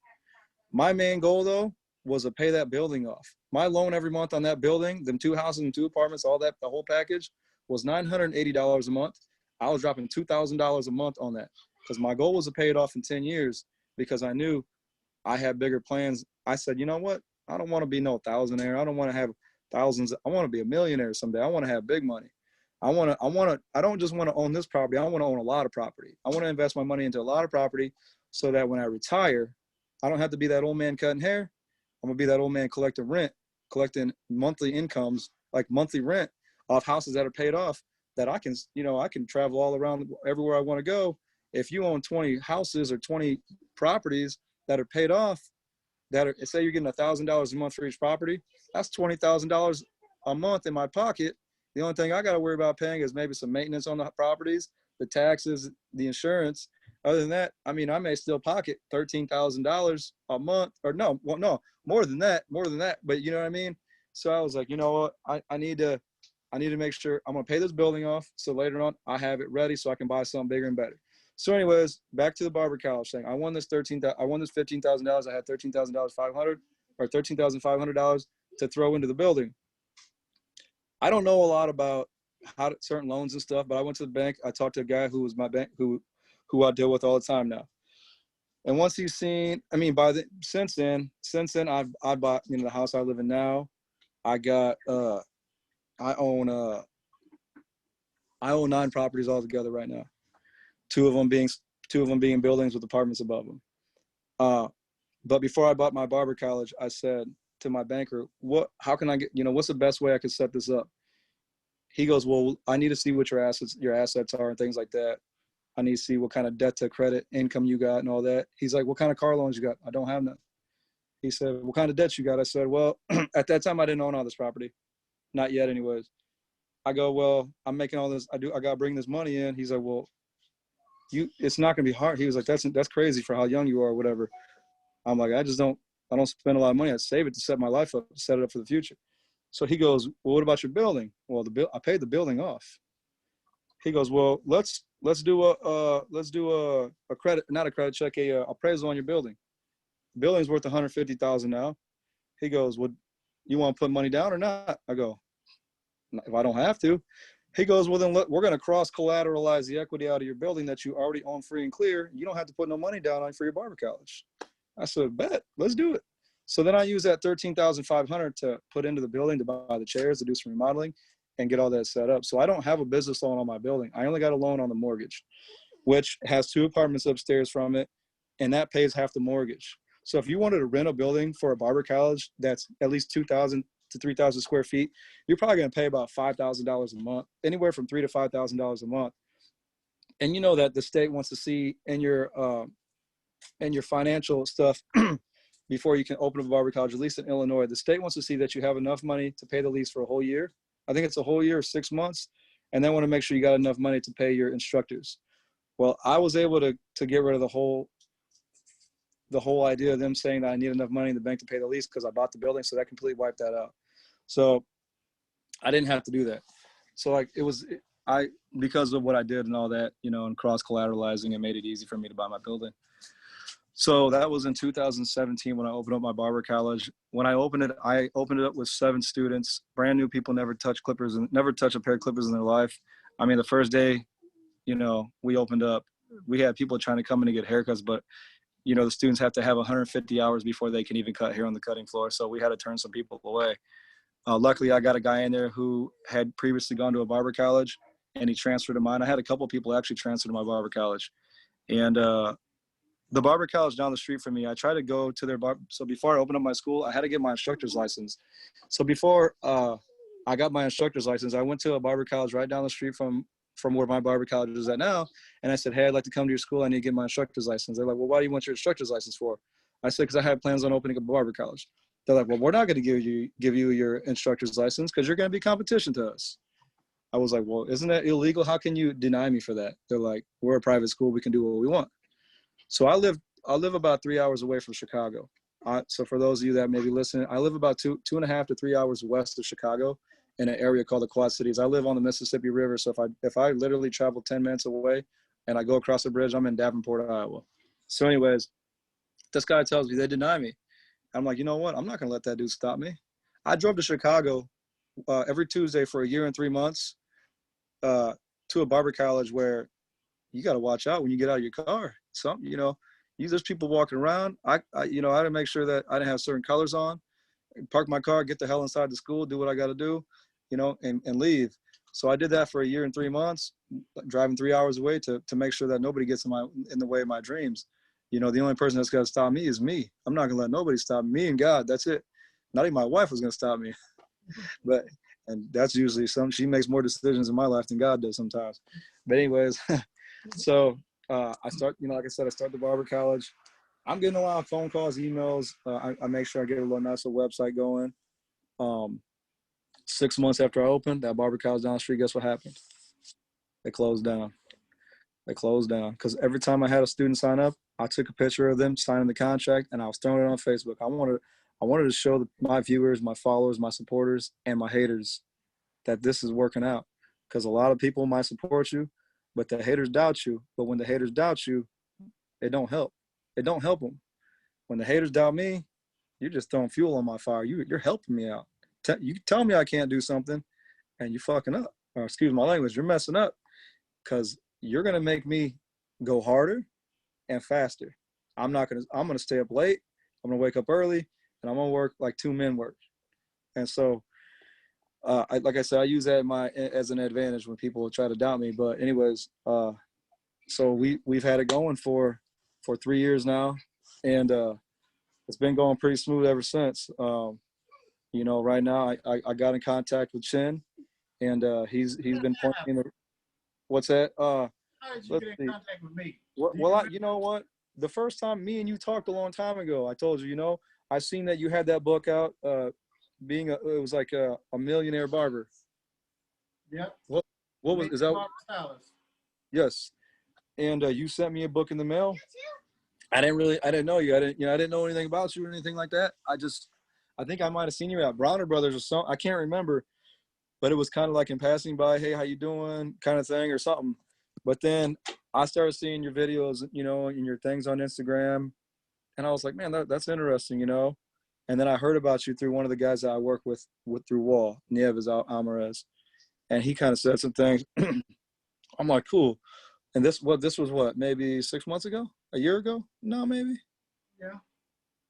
My main goal though was to pay that building off. My loan every month on that building, them 2 houses and 2 apartments, all that, the whole package was $980 a month. I was dropping $2,000 a month on that because my goal was to pay it off in 10 years because I knew I had bigger plans. I said, you know what? I don't want to be no thousandaire. I don't want to have thousands. I want to be a millionaire someday. I want to have big money. I don't just want to own this property. I want to own a lot of property. I want to invest my money into a lot of property so that when I retire, I don't have to be that old man cutting hair. I'm gonna be that old man collecting rent, collecting monthly incomes, like monthly rent off houses that are paid off, that I can, I can travel all around everywhere I want to go. If you own 20 houses or 20 properties that are paid off, say you're getting $1,000 a month for each property, that's $20,000 a month in my pocket. The only thing I got to worry about paying is maybe some maintenance on the properties, the taxes, the insurance. Other than that, I mean, I may still pocket $13,000 a month, or no, more than that. But you know what I mean? So I was like, you know what? I need to make sure I'm going to pay this building off. So later on I have it ready so I can buy something bigger and better. So anyways, back to the barber college thing. I won this $15,000. I had $13,500 or $13,500 to throw into the building. I don't know a lot about certain loans and stuff, but I went to the bank. I talked to a guy who was my bank, who I deal with all the time now. And once he's seen, I mean, since then, I bought, the house I live in now. I got, I own 9 properties altogether right now. 2 of them being buildings with apartments above them. But before I bought my barber college, I said to my banker, how can I get, what's the best way I could set this up? He goes, well, I need to see what your assets are and things like that. I need to see what kind of debt to credit income you got and all that. He's like, what kind of car loans you got? I don't have none. He said, what kind of debt you got? I said, well, at that time I didn't own all this property. Not yet anyways. I go, well, I'm making all this. I got to bring this money in. He's like, well, it's not going to be hard. He was like, that's crazy for how young you are or whatever. I'm like, I don't spend a lot of money. I save it to set my life up, set it up for the future. So he goes, well, what about your building? Well, I paid the building off. He goes, well, let's do a credit, not a credit check, a appraisal on your building. The building's worth $150,000 now. He goes, well, you want to put money down or not? I go, if I don't have to. He goes, well, then we're going to cross collateralize the equity out of your building that you already own free and clear. You don't have to put no money down on for your barber college. I said, bet, let's do it. So then I use that $13,500 to put into the building to buy the chairs, to do some remodeling and get all that set up. So I don't have a business loan on my building. I only got a loan on the mortgage, which has 2 apartments upstairs from it, and that pays half the mortgage. So if you wanted to rent a building for a barber college that's at least 2,000 to 3,000 square feet, you're probably going to pay about $5,000 a month, anywhere from $3,000 to $5,000 a month. And you know that the state wants to see in your financial stuff before you can open up a barber college, at least in Illinois, the state wants to see that you have enough money to pay the lease for a whole year. I think it's a whole year or 6 months. And they want to make sure you got enough money to pay your instructors. Well, I was able to get rid of the whole idea of them saying that I need enough money in the bank to pay the lease because I bought the building. So that completely wiped that out. So I didn't have to do that. So like because of what I did and all that, and cross collateralizing, it made it easy for me to buy my building. So that was in 2017 when I opened up my barber college. When I opened it up with 7 students, brand new people, never touch clippers and never touch a pair of clippers in their life. I mean, the first day, we opened up, we had people trying to come in to get haircuts, but the students have to have 150 hours before they can even cut hair on the cutting floor. So we had to turn some people away. Luckily, I got a guy in there who had previously gone to a barber college, and he transferred to mine. I had a couple of people actually transfer to my barber college. And the barber college down the street from me, I tried to go to their barber. So before I opened up my school, I had to get my instructor's license. So before I got my instructor's license, I went to a barber college right down the street from where my barber college is at now. And I said, hey, I'd like to come to your school. I need to get my instructor's license. They're like, well, why do you want your instructor's license for? I said, because I had plans on opening a barber college. They're like, well, we're not going to give you your instructor's license because you're going to be competition to us. I was like, well, isn't that illegal? How can you deny me for that? They're like, we're a private school. We can do what we want. So I live about 3 hours away from Chicago. So for those of you that may be listening, I live about 2.5 to 3 hours west of Chicago in an area called the Quad Cities. I live on the Mississippi River. So if I literally travel 10 minutes away and I go across the bridge, I'm in Davenport, Iowa. So anyways, this guy tells me they deny me. I'm like, you know what? I'm not going to let that dude stop me. I drove to Chicago every Tuesday for a year and 3 months to a barber college where you got to watch out when you get out of your car. There's people walking around. I had to make sure that I didn't have certain colors on, park my car, get the hell inside the school, do what I got to do, and leave. So I did that for a year and 3 months, driving 3 hours away to make sure that nobody gets in the way of my dreams. The only person that's going to stop me is me. I'm not going to let nobody stop me and God. That's it. Not even my wife was going to stop me. And that's usually she makes more decisions in my life than God does sometimes. But anyways, so I start, like I said, I start the barber college. I'm getting a lot of phone calls, emails. I make sure I get a little nice little website going. 6 months after I opened that barber college down the street, guess what happened? They closed down. Because every time I had a student sign up, I took a picture of them signing the contract and I was throwing it on Facebook. I wanted to show my viewers, my followers, my supporters, and my haters that this is working out. Because a lot of people might support you, but the haters doubt you. But when the haters doubt you, it don't help. It don't help them. When the haters doubt me, you're just throwing fuel on my fire. You're helping me out. You tell me I can't do something, and you're fucking up. Or excuse my language, you're messing up. Because you're gonna make me go harder and faster. I'm gonna stay up late. I'm gonna wake up early, and I'm gonna work like two men work. And so, like I said, I use that as an advantage when people try to doubt me. But anyways, so we've had it going for 3 years now, and it's been going pretty smooth ever since. Right now I got in contact with Chin, and he's been pointing. What's that? How did you get in contact with me? Well, you know what? The first time me and you talked a long time ago, I told you, I seen that you had that book out, it was like a millionaire barber. Yep. What was, is that? Stylist. Yes. And you sent me a book in the mail. I didn't know you. I didn't know anything about you or anything like that. I think I might've seen you at Browner Brothers or something. I can't remember, but it was kind of like in passing by, hey, how you doing kind of thing or something. But then I started seeing your videos, and your things on Instagram. And I was like, man, that's interesting, And then I heard about you through one of the guys that I work with through Wahl Educator. And he kind of said some things. I'm like, cool. And this was what, maybe 6 months ago? A year ago? No, maybe? Yeah.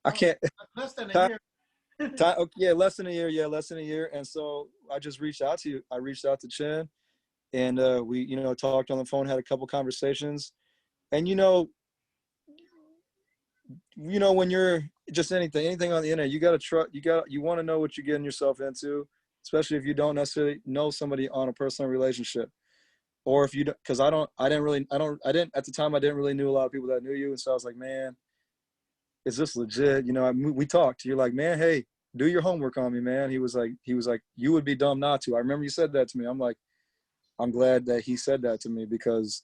I can't. Less than a year. Yeah, less than a year. Yeah, less than a year. And so I just reached out to you. I reached out to Chin, and we, talked on the phone, had a couple conversations. And, when you're just anything on the internet, you want to know what you're getting yourself into, especially if you don't necessarily know somebody on a personal relationship. Or if you don't, because at the time, I didn't really knew a lot of people that knew you. And so I was like, man, is this legit? We talked. You're like, man, hey, do your homework on me, man. He was like, you would be dumb not to. I remember you said that to me. I'm like, I'm glad that he said that to me, because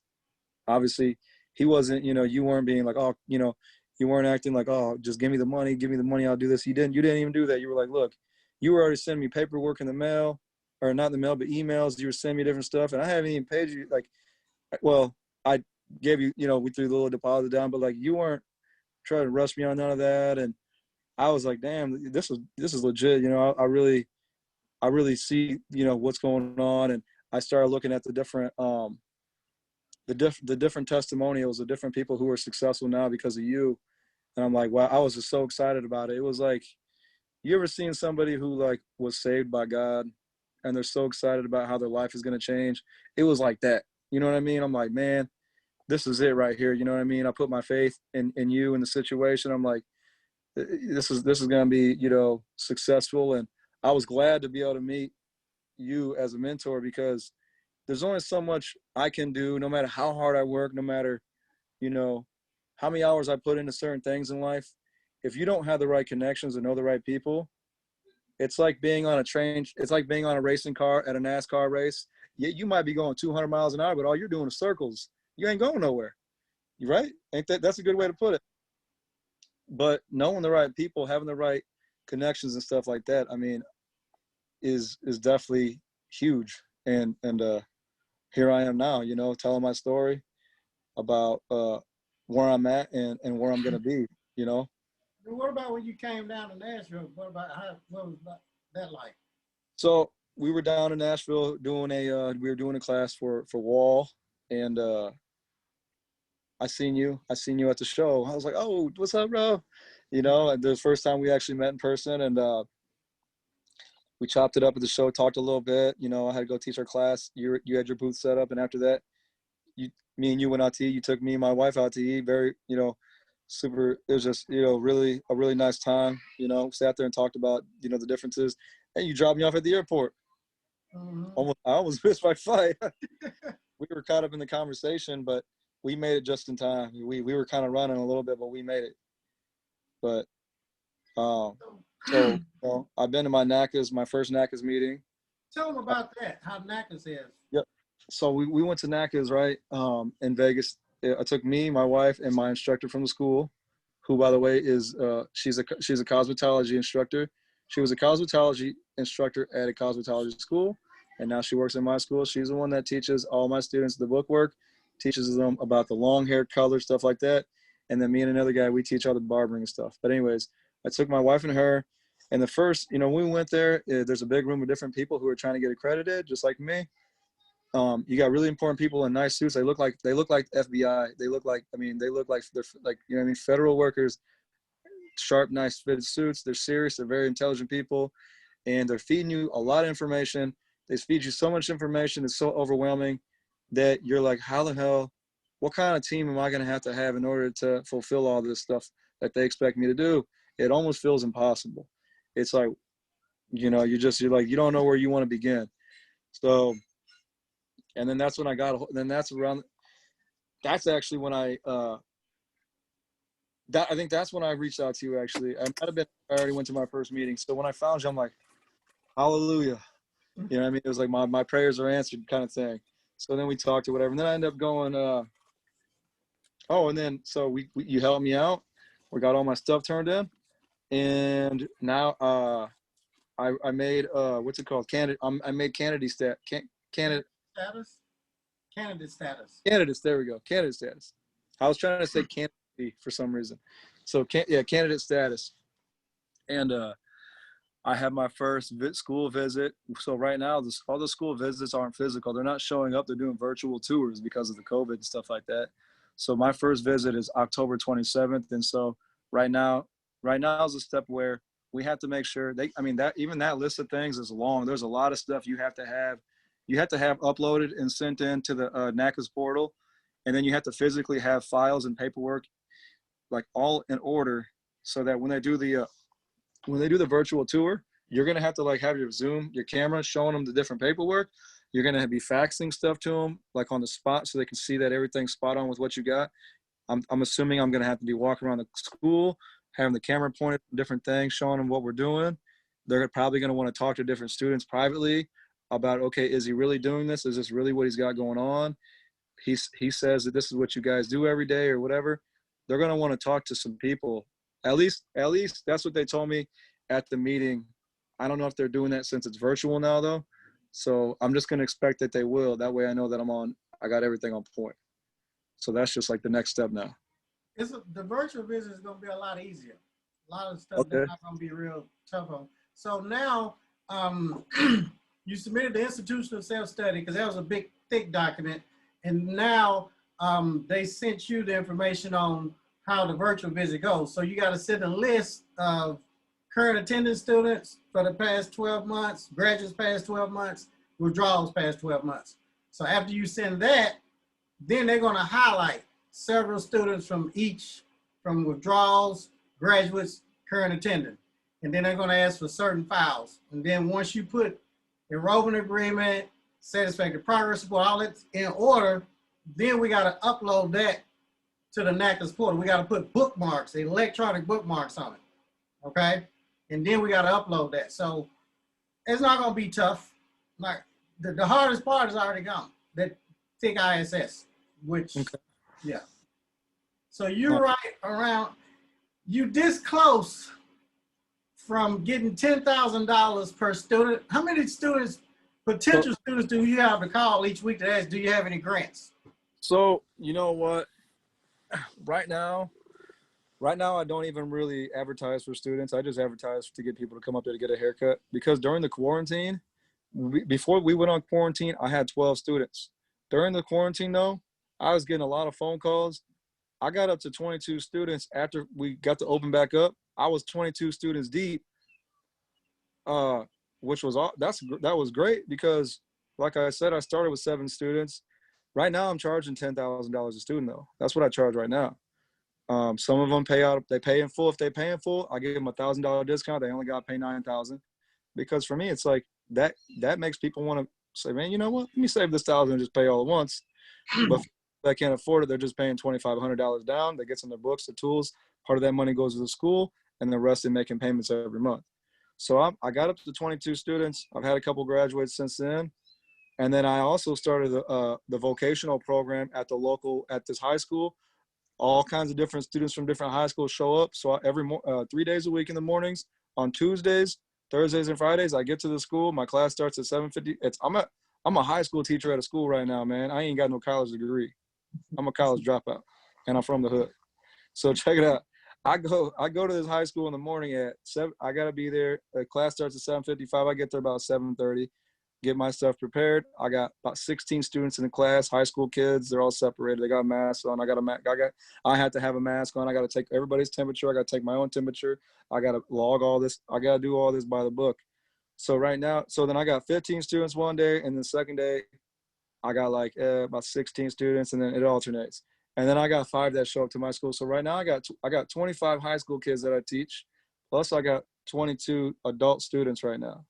obviously he wasn't, you weren't being like, oh, you weren't acting like, oh, just give me the money, I'll do this. You didn't even do that. You were like, look, you were already sending me paperwork in the mail, or not in the mail, but emails. You were sending me different stuff, and I haven't even paid you. Like, well, I gave you, we threw the little deposit down, but like, you weren't trying to rush me on none of that. And I was like, damn, this is legit. I really see, what's going on. And I started looking at the different, the different testimonials of different people who are successful now because of you. And I'm like, wow, I was just so excited about it. It was like, you ever seen somebody who like was saved by God and they're so excited about how their life is going to change. It was like that. You know what I mean? I'm like, man, this is it right here. You know what I mean? I put my faith in you in the situation. I'm like, this is going to be, you know, successful. And I was glad to be able to meet you as a mentor, because there's only so much I can do, no matter how hard I work, no matter, you know, how many hours I put into certain things in life. If you don't have the right connections and know the right people, it's like being on a train. It's like being on a racing car at a NASCAR race. You might be going 200 miles an hour, but all you're doing is circles. You ain't going nowhere. You right? Ain't that's a good way to put it. But knowing the right people, having the right connections and stuff like that, I mean, is definitely huge. And here I am now, you know, telling my story about where I'm at and where I'm gonna be, you know. What about when you came down to Nashville? What was that like? So we were down in Nashville doing a class for Wahl, and I seen you at the show. I was like, oh, what's up, bro? You know, and the first time we actually met in person, and we chopped it up at the show, talked a little bit. You know, I had to go teach our class. You had your booth set up, and after that, me and you went out to eat. You took me and my wife out to eat. Very, you know, super. It was just, you know, really a really nice time. You know, sat there and talked about, you know, the differences, and you dropped me off at the airport. I almost missed my flight. We were caught up in the conversation, but we made it just in time. We were kind of running a little bit, but we made it. But so, you know, I've been to my first NACAS meeting. Tell them about that, how NACAS is. Yep. So we went to NACAS, right, in Vegas. I took me, my wife, and my instructor from the school, who, by the way, is she's a cosmetology instructor. She was a cosmetology instructor at a cosmetology school, and now she works in my school. She's the one that teaches all my students the bookwork, teaches them about the long hair color, stuff like that. And then me and another guy, we teach all the barbering and stuff. But anyways, I took my wife and her, and the first, you know, when we went there, there's a big room of different people who are trying to get accredited, just like me. You got really important people in nice suits. They look like FBI. They look like they're like, you know what I mean, federal workers, sharp, nice fitted suits. They're serious. They're very intelligent people, and they're feeding you a lot of information. They feed you so much information. It's so overwhelming that you're like, how the hell, what kind of team am I going to have in order to fulfill all this stuff that they expect me to do? It almost feels impossible. It's like, you know, you're like, you don't know where you want to begin. So, and then that's when that's actually when I think that's when I reached out to you, actually. I already went to my first meeting. So when I found you, I'm like, hallelujah. You know what I mean? It was like my prayers are answered kind of thing. So then we talked or whatever. And then I ended up going, and then so you helped me out. We got all my stuff turned in. And now I made, what's it called? I made candidate status. Candidates, there we go. Candidate status. I was trying to say candidate for some reason. So candidate status. And I had my first school visit. So right now, all the school visits aren't physical. They're not showing up. They're doing virtual tours because of the COVID and stuff like that. So my first visit is October 27th. And so right now is a step where we have to make sure that list of things is long. There's a lot of stuff you have to have uploaded and sent in to the NACAS portal. And then you have to physically have files and paperwork like all in order, so that when they do the virtual tour, you're going to have to like have your camera showing them the different paperwork. You're going to be faxing stuff to them like on the spot, so they can see that everything's spot on with what you got. I'm assuming I'm going to have to be walking around the school, having the camera pointed at different things, showing them what we're doing. They're probably going to want to talk to different students privately about, okay, is he really doing this? Is this really what he's got going on? He says that this is what you guys do every day or whatever. They're going to want to talk to some people. At least that's what they told me at the meeting. I don't know if they're doing that since it's virtual now though. So I'm just going to expect that they will. That way I know that I got everything on point. So that's just like the next step now. The virtual visit is going to be a lot easier. A lot of stuff that's not going to be real tough on. So now you submitted the institutional self-study because that was a big, thick document. And now they sent you the information on how the virtual visit goes. So you got to send a list of current attendance students for the past 12 months, graduates past 12 months, withdrawals past 12 months. So after you send that, then they're gonna highlight several students from withdrawals, graduates, current attendance. And then they're gonna ask for certain files. And then once you put enrollment agreement, satisfactory progress report, all that in order, then we gotta upload that to the NACAS portal. We gotta put bookmarks, electronic bookmarks on it, okay? And then we gotta upload that. So it's not gonna be tough. Like the hardest part is already gone, that thick ISS, which, okay. Yeah. So you're right around, you this close from getting $10,000 per student. How many students, potential students, do you have to call each week to ask, do you have any grants? So, you know what? Right now, I don't even really advertise for students. I just advertise to get people to come up there to get a haircut. Because during the quarantine, before we went on quarantine, I had 12 students. During the quarantine, though, I was getting a lot of phone calls. I got up to 22 students after we got to open back up. I was 22 students deep, which was that was great because, like I said, I started with 7 students. Right now, I'm charging $10,000 a student, though. That's what I charge right now. Some of them they pay in full. If they pay in full, I give them a $1,000 discount. They only got to pay $9,000. Because for me, it's like that makes people want to say, man, you know what? Let me save this $1,000 and just pay all at once. But if they can't afford it, they're just paying $2,500 down. They get some of their books, the tools. Part of that money goes to the school, and the rest they're making payments every month. So I got up to 22 students. I've had a couple graduates since then. And then I also started the vocational program at this high school. All kinds of different students from different high schools show up. So 3 days a week in the mornings, on Tuesdays, Thursdays, and Fridays, I get to the school. My class starts at 7:50. I'm a high school teacher at a school right now, man. I ain't got no college degree. I'm a college dropout, and I'm from the hood. So check it out. I go to this high school in the morning at 7. I gotta be there. The class starts at 7:55. I get there about 7:30. Get my stuff prepared. I got about 16 students in the class, high school kids. They're all separated. They got masks on. I had to have a mask on. I got to take everybody's temperature. I got to take my own temperature. I got to log all this. I got to do all this by the book. So then I got 15 students one day, and the second day I got like about 16 students, and then it alternates. And then I got 5 that show up to my school. So right now I got 25 high school kids that I teach, plus I got 22 adult students right now.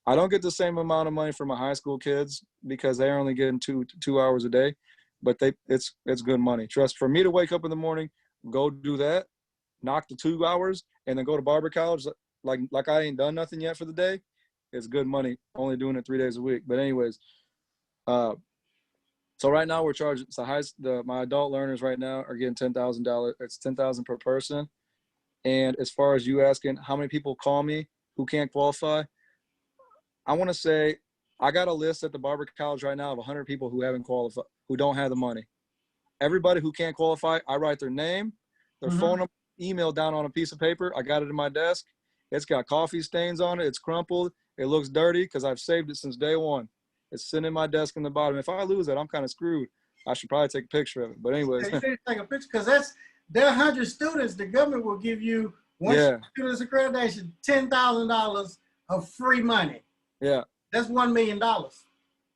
I don't get the same amount of money for my high school kids because they're only getting two hours a day, but it's good money. Trust, for me to wake up in the morning, go do that, knock the 2 hours, and then go to barber college like I ain't done nothing yet for the day, it's good money. Only doing it 3 days a week. But anyways, so right now we're charging my adult learners right now are getting $10,000. It's $10,000 per person. And as far as you asking how many people call me who can't qualify, I want to say I got a list at the barber college right now of 100 people who haven't qualified, who don't have the money. Everybody who can't qualify, I write their name, their phone number, email down on a piece of paper. I got it in my desk. It's got coffee stains on it. It's crumpled. It looks dirty because I've saved it since day one. It's sitting in my desk in the bottom. If I lose it, I'm kind of screwed. I should probably take a picture of it. But anyways. Yeah, you need to take a picture because there are 100 students. The government will give you, once students accreditation, $10,000 of free money. Yeah. That's $1 million.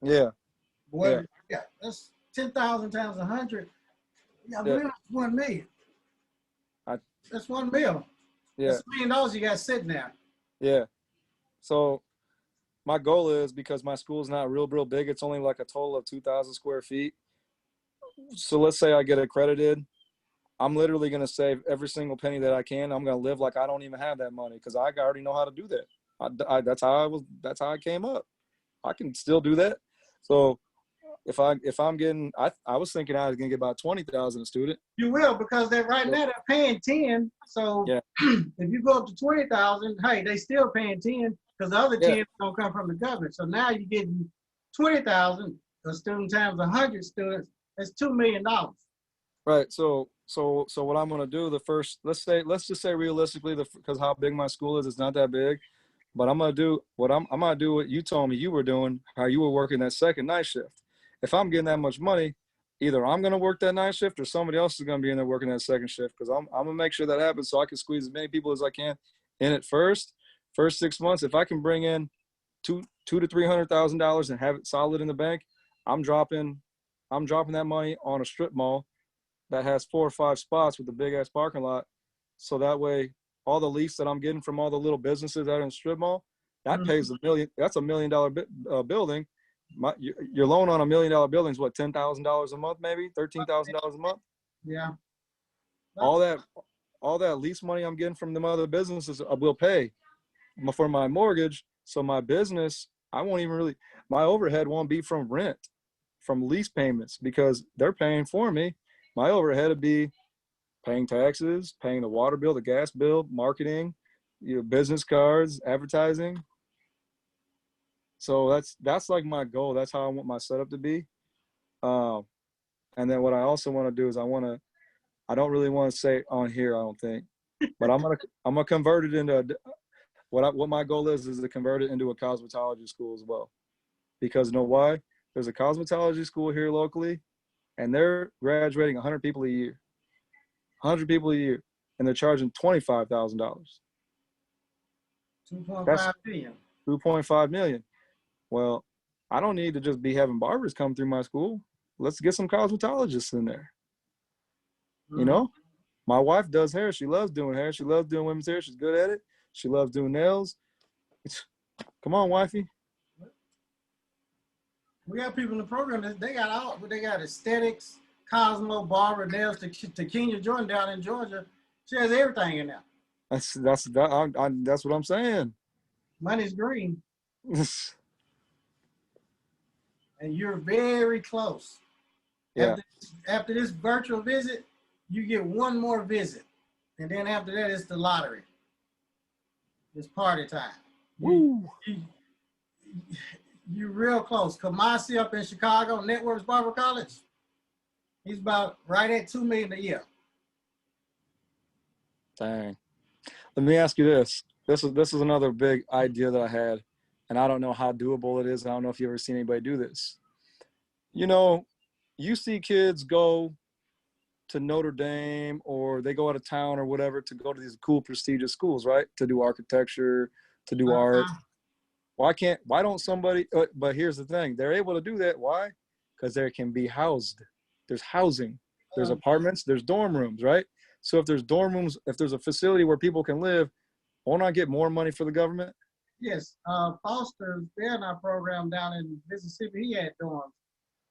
Yeah. Boy, yeah. That's 10,000 times 100. Yeah, that's 1 million. That's 1 million. Yeah. That's $1 million you got sitting there. Yeah. So my goal is, because my school's not real big, it's only like a total of 2,000 square feet. So let's say I get accredited. I'm literally going to save every single penny that I can. I'm going to live like I don't even have that money because I already know how to do that. That's how I came up. I can still do that. So if I'm getting, I was thinking I was gonna get about 20,000 a student. You will, because right now they're paying 10. So if you go up to 20,000, hey, they still paying 10 because the other 10 don't come from the government. So now you're getting 20,000 a student times 100 students. That's $2 million. Right. So what I'm gonna do, let's just say realistically, because how big my school is, it's not that big. But I'm gonna do what you told me you were doing, how you were working that second night shift. If I'm getting that much money, either I'm gonna work that night shift or somebody else is gonna be in there working that second shift, because I'm gonna make sure that happens so I can squeeze as many people as I can in it first 6 months, if I can bring in $200,000 to $300,000 and have it solid in the bank, I'm dropping that money on a strip mall that has 4 or 5 spots with a big ass parking lot. So that way, all the lease that I'm getting from all the little businesses out in the strip mall, that pays $1 million. That's $1 million building. Your loan on $1 million building is what, $10,000 a month, maybe $13,000 a month. Yeah. All that lease money I'm getting from them other businesses will pay for my mortgage. So my business, I won't even really, my overhead won't be from rent, from lease payments, because they're paying for me. My overhead would be paying taxes, paying the water bill, the gas bill, marketing, business cards, advertising. So that's like my goal. That's how I want my setup to be. And then what I also want to do is I don't really want to say on here, I don't think, but I'm gonna convert it into what my goal is to convert it into a cosmetology school as well. Because you know why? There's a cosmetology school here locally, and they're graduating 100 people a year. 100 people a year, and they're charging $25,000. 2.5 million. 2.5 million. Well, I don't need to just be having barbers come through my school. Let's get some cosmetologists in there. You know, my wife does hair. She loves doing hair. She loves doing women's hair. She's good at it. She loves doing nails. Come on, wifey. We got people in the program that they got aesthetics, Cosmo, barber, nails, 𝗙_𝘄 Jordan down in Georgia. She has everything in there. That's what I'm saying. Money's green. And you're very close. Yeah. After this virtual visit, you get one more visit. And then after that, it's the lottery. It's party time. Woo. You're real close. 𝗙𝗏𝘁 up in Chicago, Networks Barber College. He's about right at $2 million a year. Dang. Let me ask you this. This is another big idea that I had, and I don't know how doable it is. I don't know if you've ever seen anybody do this. You know, you see kids go to Notre Dame, or they go out of town or whatever to go to these cool, prestigious schools, right? To do architecture, to do art. Why don't somebody, but here's the thing. They're able to do that. Why? Because they can be housed. There's housing. There's apartments. There's dorm rooms, right? So if there's dorm rooms, if there's a facility where people can live, won't I get more money for the government? Yes. Foster's there in our program down in Mississippi. He had dorms.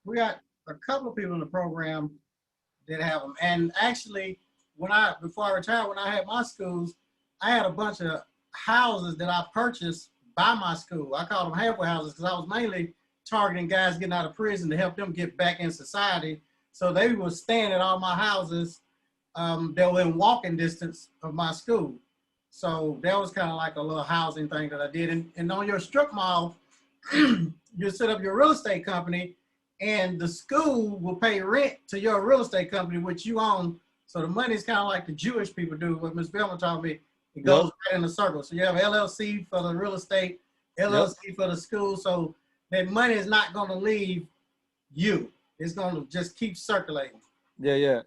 We got a couple of people in the program that have them. And actually, before I retired, when I had my schools, I had a bunch of houses that I purchased by my school. I called them halfway houses because I was mainly targeting guys getting out of prison to help them get back in society. So they were staying at all my houses that were in walking distance of my school. So that was kind of like a little housing thing that I did. And on your strip mall, you set up your real estate company, and the school will pay rent to your real estate company, which you own. So the money is kind of like the Jewish people do. What Ms. Velma taught me, it goes right in a circle. So you have LLC for the real estate, LLC for the school. So that money is not going to leave you. It's going to just keep circulating. Yeah.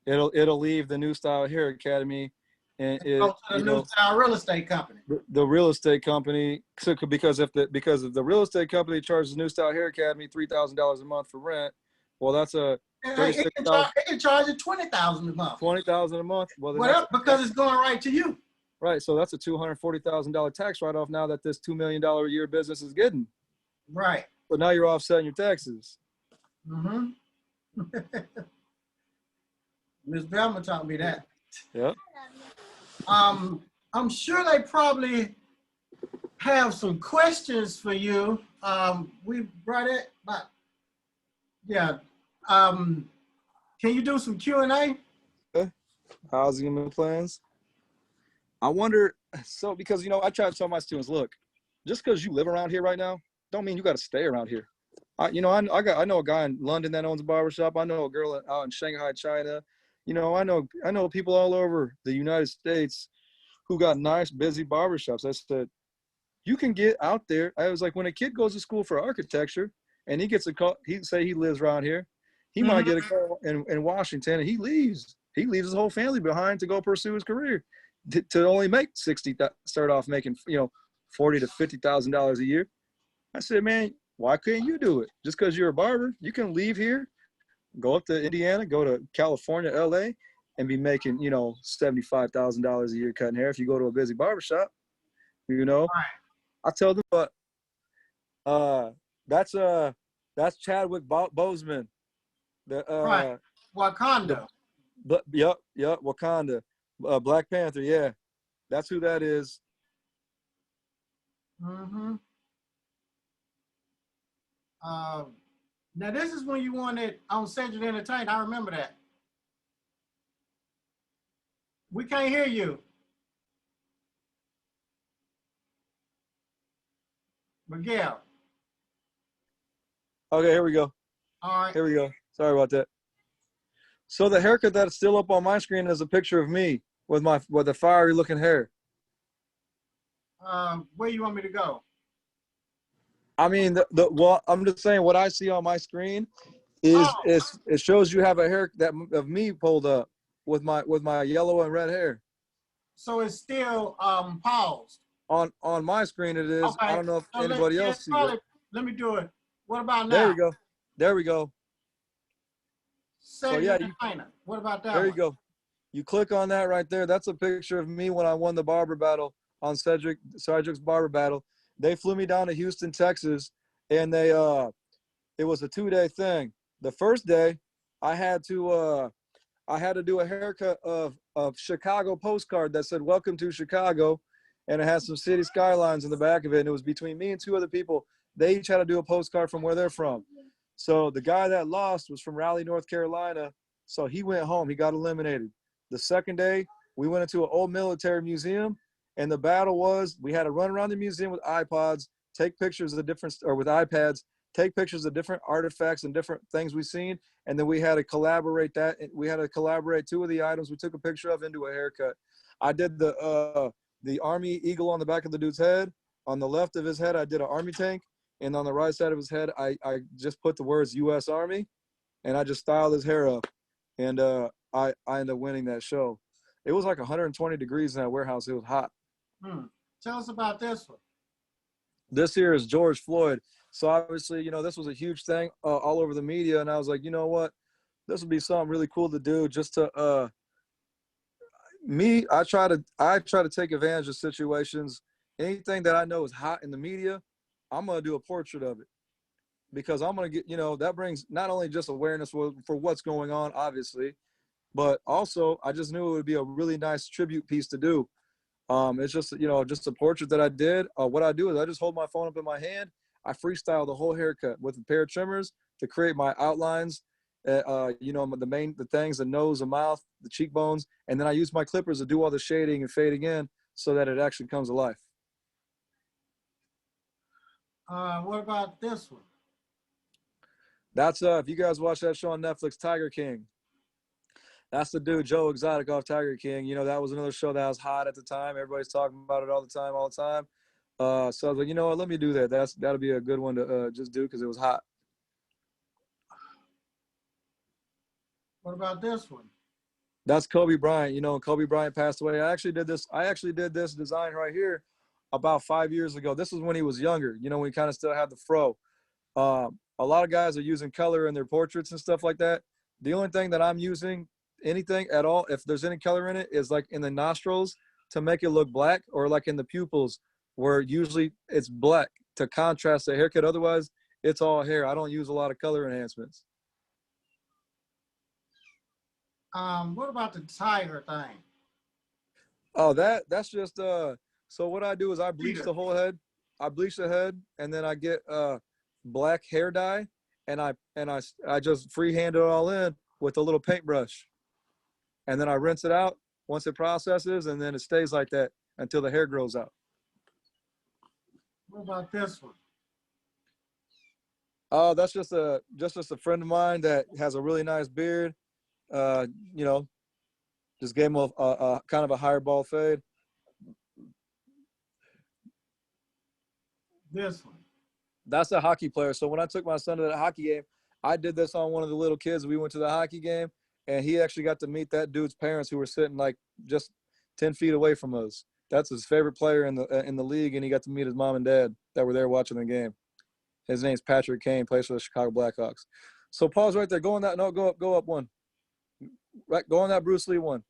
It'll leave the 𝗎Style Hair Academy, and go to the 𝗎Style Real Estate Company. The real estate company, because if the real estate company charges the 𝗎Style Hair Academy $3,000 a month for rent, well, that's a it can charge you $20,000 a month. $20,000 a month. Well, because it's going right to you. Right. So that's a $240,000 tax write-off now that this $2 million a year business is getting. Right. But now you're offsetting your taxes. Mm-hmm. Ms. Velma taught me that. Yeah. I'm sure they probably have some questions for you. We brought it, but yeah. Can you do some Q&A? Housing plans. I wonder, because, I try to tell my students, look, just because you live around here right now, don't mean you got to stay around here. I know a guy in London that owns a barbershop. I know a girl out in Shanghai, China. I know people all over the United States who got nice, busy barbershops. I said, you can get out there. I was like, when a kid goes to school for architecture and he gets a call, he lives around here, he might get a call in Washington, and he leaves his whole family behind to go pursue his career. to only make 60, start off making, you know, $40,000 to $50,000 a year. I said, man, why couldn't you do it? Just because you're a barber, you can leave here, go up to Indiana, go to California, LA, and be making, you know, $75,000 a year cutting hair if you go to a busy barbershop, you know. Right. I tell them, but that's Chadwick Boseman, the Right. Wakanda. Yep, Wakanda, Black Panther, yeah, that's who that is. Mm-hmm. Now this is when you wanted on Cedric Entertainment. I remember that. We can't hear you. Miguel. Okay, here we go. All right. Here we go. Sorry about that. So the haircut that's still up on my screen is a picture of me with the fiery looking hair. Where you want me to go? I mean, well, I'm just saying what I see on my screen is it shows you have a hair that of me pulled up with my yellow and red hair. So it's still paused. On my screen it is. Okay. I don't know if So anybody else sees it. Let me do it. What about now? There we go. There we go. So yeah, what about that? There you go. You click on that right there. That's a picture of me when I won the barber battle on Cedric's barber battle. They flew me down to Houston, Texas, and it was a 2-day thing. The first day, I had to do a haircut of Chicago postcard that said "Welcome to Chicago," and it had some city skylines in the back of it. And it was between me and 2 other people. They each had to do a postcard from where they're from. So the guy that lost was from Raleigh, North Carolina. So he went home. He got eliminated. The second day, we went into an old military museum, and the battle was we had to run around the museum with iPods, take pictures of with iPads, take pictures of different artifacts and different things we've seen, and then we had to collaborate that. We had to collaborate 2 of the items we took a picture of into a haircut. I did the Army eagle on the back of the dude's head. On the left of his head, I did an Army tank. And on the right side of his head, I just put the words U.S. Army, and I just styled his hair up. And I ended up winning that show. It was like 120 degrees in that warehouse. It was hot. Tell us about this one. This here is George Floyd. So obviously, you know, this was a huge thing all over the media. And I was like, you know what? This would be something really cool to do just to I try to take advantage of situations. Anything that I know is hot in the media, I'm going to do a portrait of it because I'm going to get, you know, that brings not only just awareness for what's going on, obviously, but also I just knew it would be a really nice tribute piece to do. It's just, you know, just a portrait that I did. What I do is I just hold my phone up in my hand. I freestyle the whole haircut with a pair of trimmers to create my outlines, you know, the things, the nose, the mouth, the cheekbones. And then I use my clippers to do all the shading and fading in so that it actually comes to life. What about this one? That's if you guys watch that show on Netflix, Tiger King. That's the dude, Joe Exotic off Tiger King. You know, that was another show that was hot at the time. Everybody's talking about it all the time. So I was like, you know what, let me do that. That'll be a good one to just do because it was hot. What about this one? That's Kobe Bryant. You know, Kobe Bryant passed away. I actually did this design right here about 5 years ago. This was when he was younger, you know, when he kind of still had the fro. A lot of guys are using color in their portraits and stuff like that. The only thing that I'm using, anything at all, if there's any color in it, is like in the nostrils to make it look black, or like in the pupils where usually it's black to contrast the haircut. Otherwise, it's all hair. I don't use a lot of color enhancements. What about the tiger thing? Oh, that's just so what I do is I bleach the whole head. I bleach the head, and then I get black hair dye, and I just freehand it all in with a little paintbrush, and then I rinse it out once it processes, and then it stays like that until the hair grows out. What about this one? Oh, that's just a friend of mine that has a really nice beard. You know, just gave him a kind of a higher ball fade. This one. That's a hockey player. So when I took my son to the hockey game, I did this on one of the little kids. We went to the hockey game, and he actually got to meet that dude's parents, who were sitting like just 10 feet away from us. That's his favorite player in the league, and he got to meet his mom and dad that were there watching the game. His name's Patrick Kane, plays for the Chicago Blackhawks. So pause right there. Go on that. No, go up one. Right, go on that Bruce Lee one.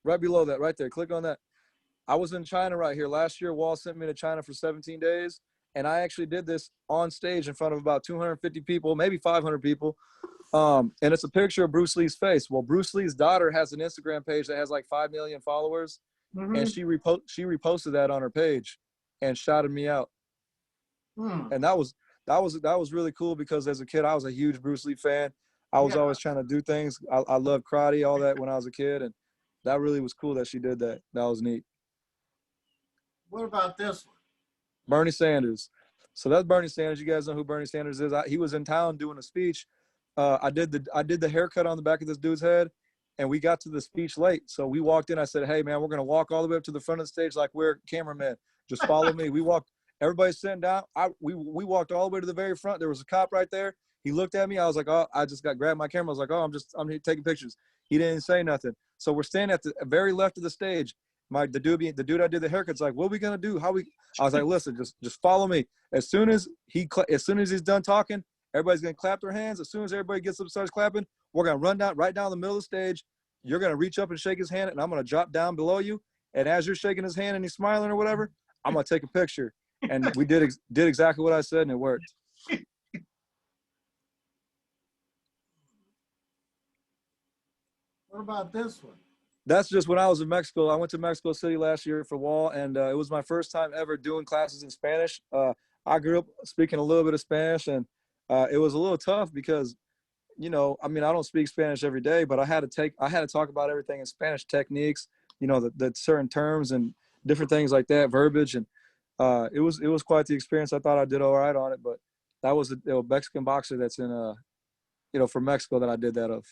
Right below that, right there. Click on that. I was in China right here. Last year, Wahl sent me to China for 17 days, and I actually did this on stage in front of about 250 people, maybe 500 people. And it's a picture of Bruce Lee's face. Well, Bruce Lee's daughter has an Instagram page that has like 5 million followers, and she reposted that on her page and shouted me out. And that was really cool because as a kid, I was a huge Bruce Lee fan. I was always trying to do things. I loved karate, all that when I was a kid, and that really was cool that she did that. That was neat. What about this one? Bernie Sanders. So that's Bernie Sanders. You guys know who Bernie Sanders is. He was in town doing a speech. I did the haircut on the back of this dude's head, and we got to the speech late. So we walked in. I said, "Hey man, we're gonna walk all the way up to the front of the stage like we're cameramen. Just follow me." We walked. Everybody's sitting down. We walked all the way to the very front. There was a cop right there. He looked at me. I was like, "Oh," I just grabbed my camera. I was like, "Oh, I'm here taking pictures." He didn't say nothing. So we're standing at the very left of the stage. The dude I did the haircut's like, "What are we gonna do? I was like, "Listen, just follow me." As soon as he's done talking, everybody's gonna clap their hands. As soon as everybody gets up and starts clapping, we're gonna run right down the middle of the stage. You're gonna reach up and shake his hand, and I'm gonna drop down below you. And as you're shaking his hand and he's smiling or whatever, I'm gonna take a picture. And we did exactly what I said, and it worked. What about this one? That's just when I was in Mexico. I went to Mexico City last year for Wahl, and it was my first time ever doing classes in Spanish. I grew up speaking a little bit of Spanish, and it was a little tough because, I don't speak Spanish every day, but I had to talk about everything in Spanish, techniques, the certain terms and different things like that, verbiage, and it was quite the experience. I thought I did all right on it, but that was a Mexican boxer that's in from Mexico that I did that of.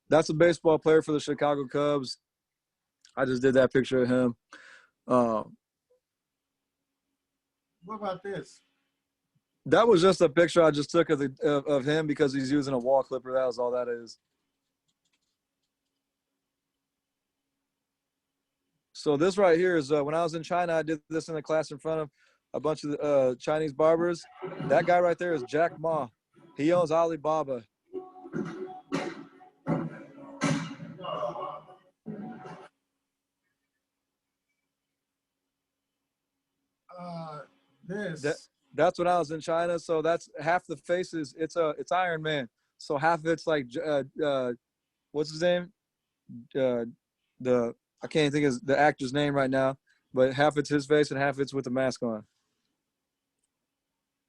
That's a baseball player for the Chicago Cubs. I just did that picture of him. What about this? That was just a picture I just took of him because he's using a wall clipper. That was all that is. So this right here is when I was in China, I did this in a class in front of a bunch of Chinese barbers. That guy right there is Jack Ma. He owns Alibaba. That's when I was in China. So that's half the faces. It's Iron Man. So half of it's like what's his name? I can't think of the actor's name right now, but half it's his face and half it's with the mask on.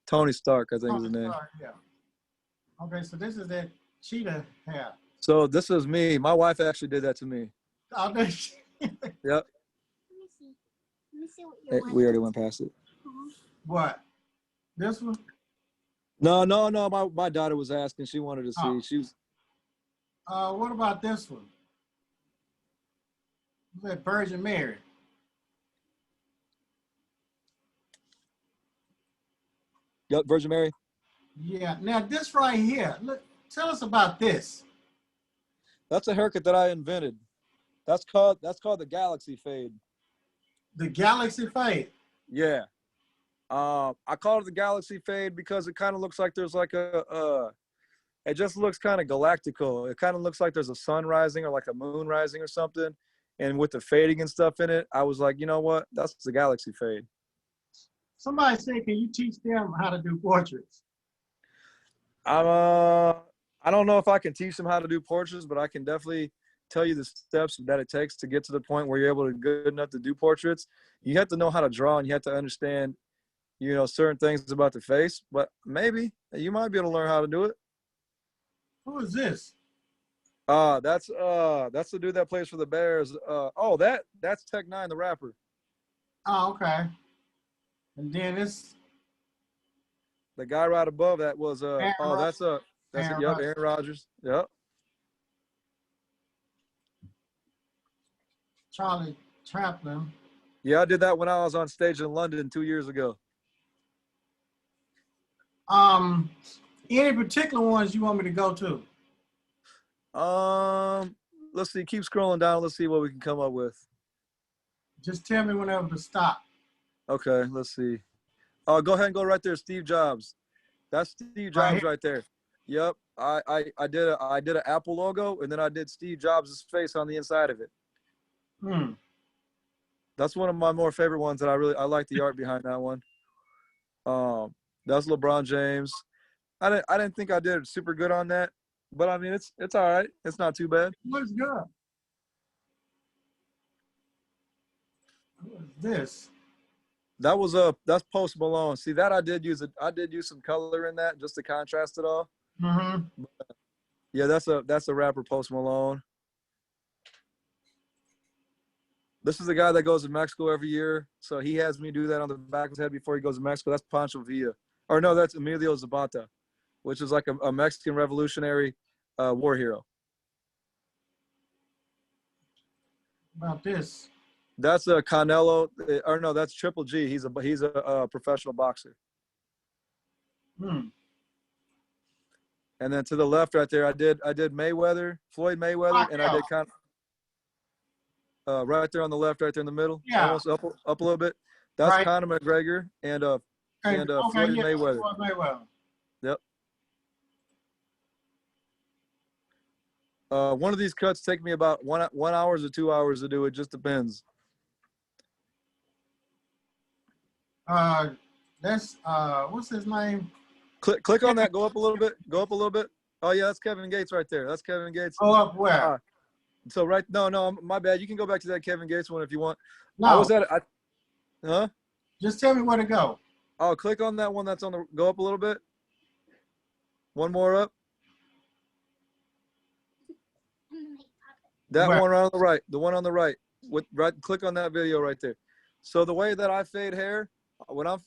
Tony Stark, I think is his name. Stark, yeah. Okay, so this is that cheetah hair. So this is me. My wife actually did that to me. Oh, Yep. Let me see what Hey, we already went past it. What? This one? No. My daughter was asking. She wanted to see. Oh. She was. What about this one? That Virgin Mary. Yep, Virgin Mary. Yeah. Now this right here. Look, tell us about this. That's a haircut that I invented. That's called the Galaxy Fade. The Galaxy Fade. Yeah. I call it the Galaxy Fade because it kind of looks like there's like it just looks kind of galactical. It kind of looks like there's a sun rising or like a moon rising or something. And with the fading and stuff in it, I was like, you know what? That's the Galaxy Fade. Somebody said, can you teach them how to do portraits? I don't know if I can teach them how to do portraits, but I can definitely tell you the steps that it takes to get to the point where you're able to good enough to do portraits. You have to know how to draw, and you have to understand, certain things about the face. But maybe you might be able to learn how to do it. Who is this? That's the dude that plays for the Bears. That's Tech9, the rapper. Oh, okay. And then this. The guy right above that was Aaron Aaron Rodgers. Yep. Charlie Chaplin. Yeah, I did that when I was on stage in London 2 years ago. Any particular ones you want me to go to? let's see. Keep scrolling down. Let's see what we can come up with. Just tell me whenever to stop. Okay, let's see. Oh, go ahead and go right there, Steve Jobs. That's Steve Jobs right there. Yep. I did an Apple logo, and then I did Steve Jobs' face on the inside of it. Hmm. That's one of my more favorite ones that I like the art behind that one. That's LeBron James. I didn't think I did super good on that, but I mean it's all right. It's not too bad. Looks good. What is this? That's Post Malone. See that I did use some color in that just to contrast it all. Mm-hmm. Yeah, that's a rapper, Post Malone. This is the guy that goes to Mexico every year, so he has me do that on the back of his head before he goes to Mexico. That's Pancho Villa, or no, that's Emilio Zapata, which is like a Mexican revolutionary war hero. About this. That's a Canelo, or no, that's Triple G. He's a professional boxer. Hmm. And then to the left right there, I did Mayweather, Floyd Mayweather, and I did right there on the left, right there in the middle, almost up a little bit. That's right. Conor McGregor and Floyd Mayweather. Floyd Mayweather. Yep. One of these cuts take me about 1 hour or 2 hours to do. It just depends. That's what's his name? Click on that. Go up a little bit. Go up a little bit. Oh yeah, that's Kevin Gates right there. That's Kevin Gates. Go up where? So right, no, my bad. You can go back to that Kevin Gates one if you want. No. I was at it. Huh? Just tell me where to go. Oh, click on that one that's on the. Go up a little bit. One more up. That one right on the right. The one on the right. Click on that video right there. So the way that I fade hair,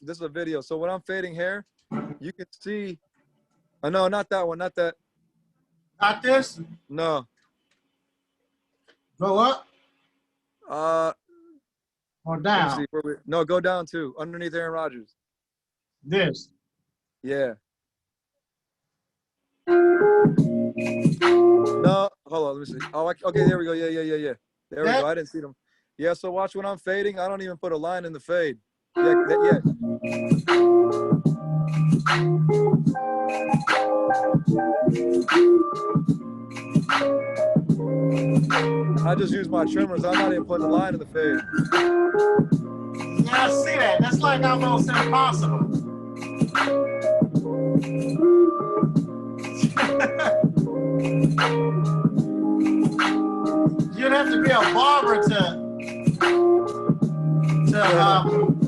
this is a video. So when I'm fading hair, you can see. No, not that one. Not that. Not this. No. Go up. Or down. No, go down too. Underneath Aaron Rodgers. This. Yeah. No, hold on. Let me see. Oh, okay. There we go. Yeah. There we go. I didn't see them. Yeah. So watch when I'm fading. I don't even put a line in the fade. Yeah. I just use my trimmers. I'm not even putting a line in the fade. Yeah, I see that. That's like almost impossible. You'd have to be a barber to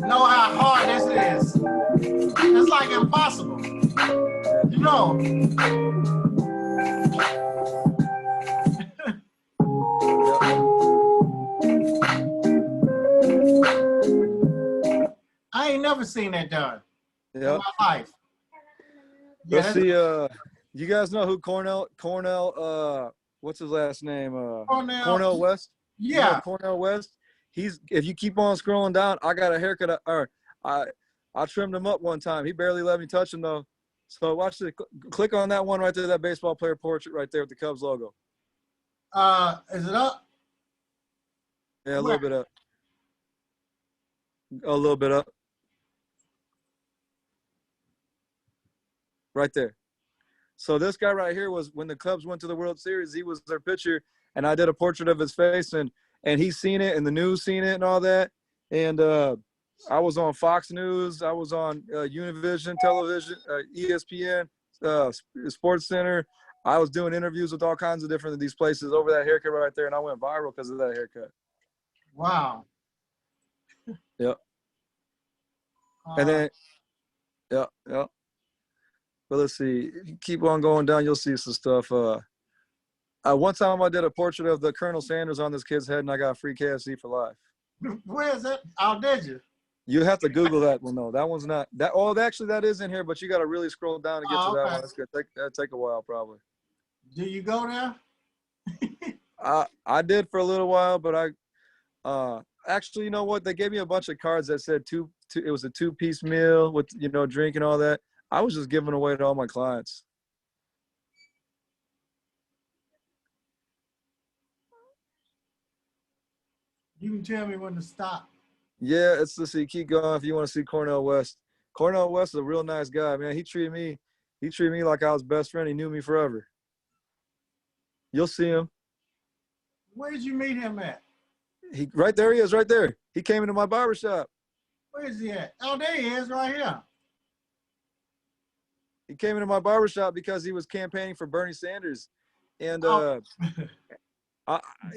know how hard this is. It's like impossible. You know. I ain't never seen that done in my life. Let's see. You guys know who Cornell? What's his last name? Cornell West. Yeah, you know Cornell West. If you keep on scrolling down, I got a haircut. I trimmed him up one time. He barely let me touch him though. So watch this. Click on that one right there. That baseball player portrait right there with the Cubs logo. Is it up? Yeah, a little bit up. A little bit up. Right there. So this guy right here was when the Cubs went to the World Series, he was their pitcher, and I did a portrait of his face, and he's seen it, and the news seen it and all that. And I was on Fox News. I was on Univision Television, ESPN, Sports Center. I was doing interviews with all kinds of different of these places over that haircut right there, and I went viral because of that haircut. Wow. Yep. And then, yeah. But let's see. If you keep on going down, you'll see some stuff. One time I did a portrait of the Colonel Sanders on this kid's head, and I got free KFC for life. Where is that? How did you? You have to Google that one, though. That one's not that. Oh, actually, that is in here, but you got to really scroll down to get to that one. That's good. That'd take a while, probably. Do you go there? I did for a little while, but actually, you know what? They gave me a bunch of cards that said it was a 2-piece meal with drink and all that. I was just giving away to all my clients. You can tell me when to stop. Yeah, let's see. Keep going if you want to see Cornell West. Cornell West is a real nice guy, man. He treated me like I was best friend. He knew me forever. You'll see him. Where did you meet him at? Right there he is, right there. He came into my barbershop. Where is he at? Oh, there he is, right here. He came into my barbershop because he was campaigning for Bernie Sanders. And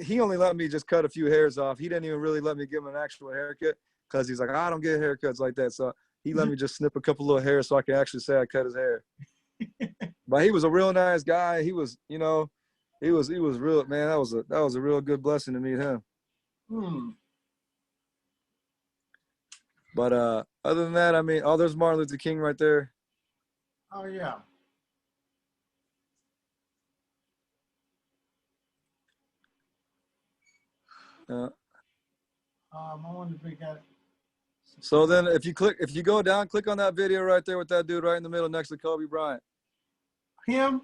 he only let me just cut a few hairs off. He didn't even really let me give him an actual haircut because he's like, I don't get haircuts like that. So he let me just snip a couple little hairs so I can actually say I cut his hair. But he was a real nice guy. He was, you know, he was real, man. That was a real good blessing to meet him. But other than that, I mean, oh, there's Martin Luther King right there. Oh, yeah. I wonder if we got. So then if you go down, click on that video right there with that dude right in the middle next to Kobe Bryant. Him?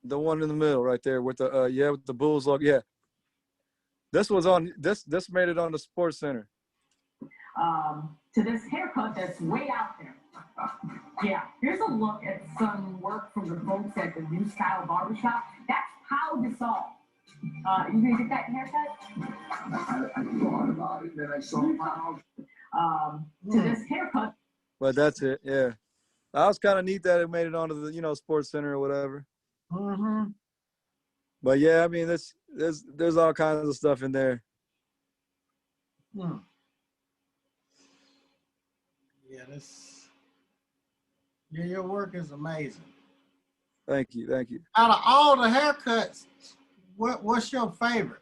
The one in the middle right there with the with the Bulls logo. Yeah. This was on this made it on the Sports Center. To this haircut that's way out there. Yeah, here's a look at some work from the folks at the New Style Barbershop. That's 𝗷𝗿𝗄𝗏. You gonna get that haircut? I thought about it, then I saw to this haircut. But that's it, yeah. That was kind of neat that it made it onto the Sports Center or whatever. But yeah, I mean, there's all kinds of stuff in there. Yeah, your work is amazing. Thank you. Out of all the haircuts, what's your favorite?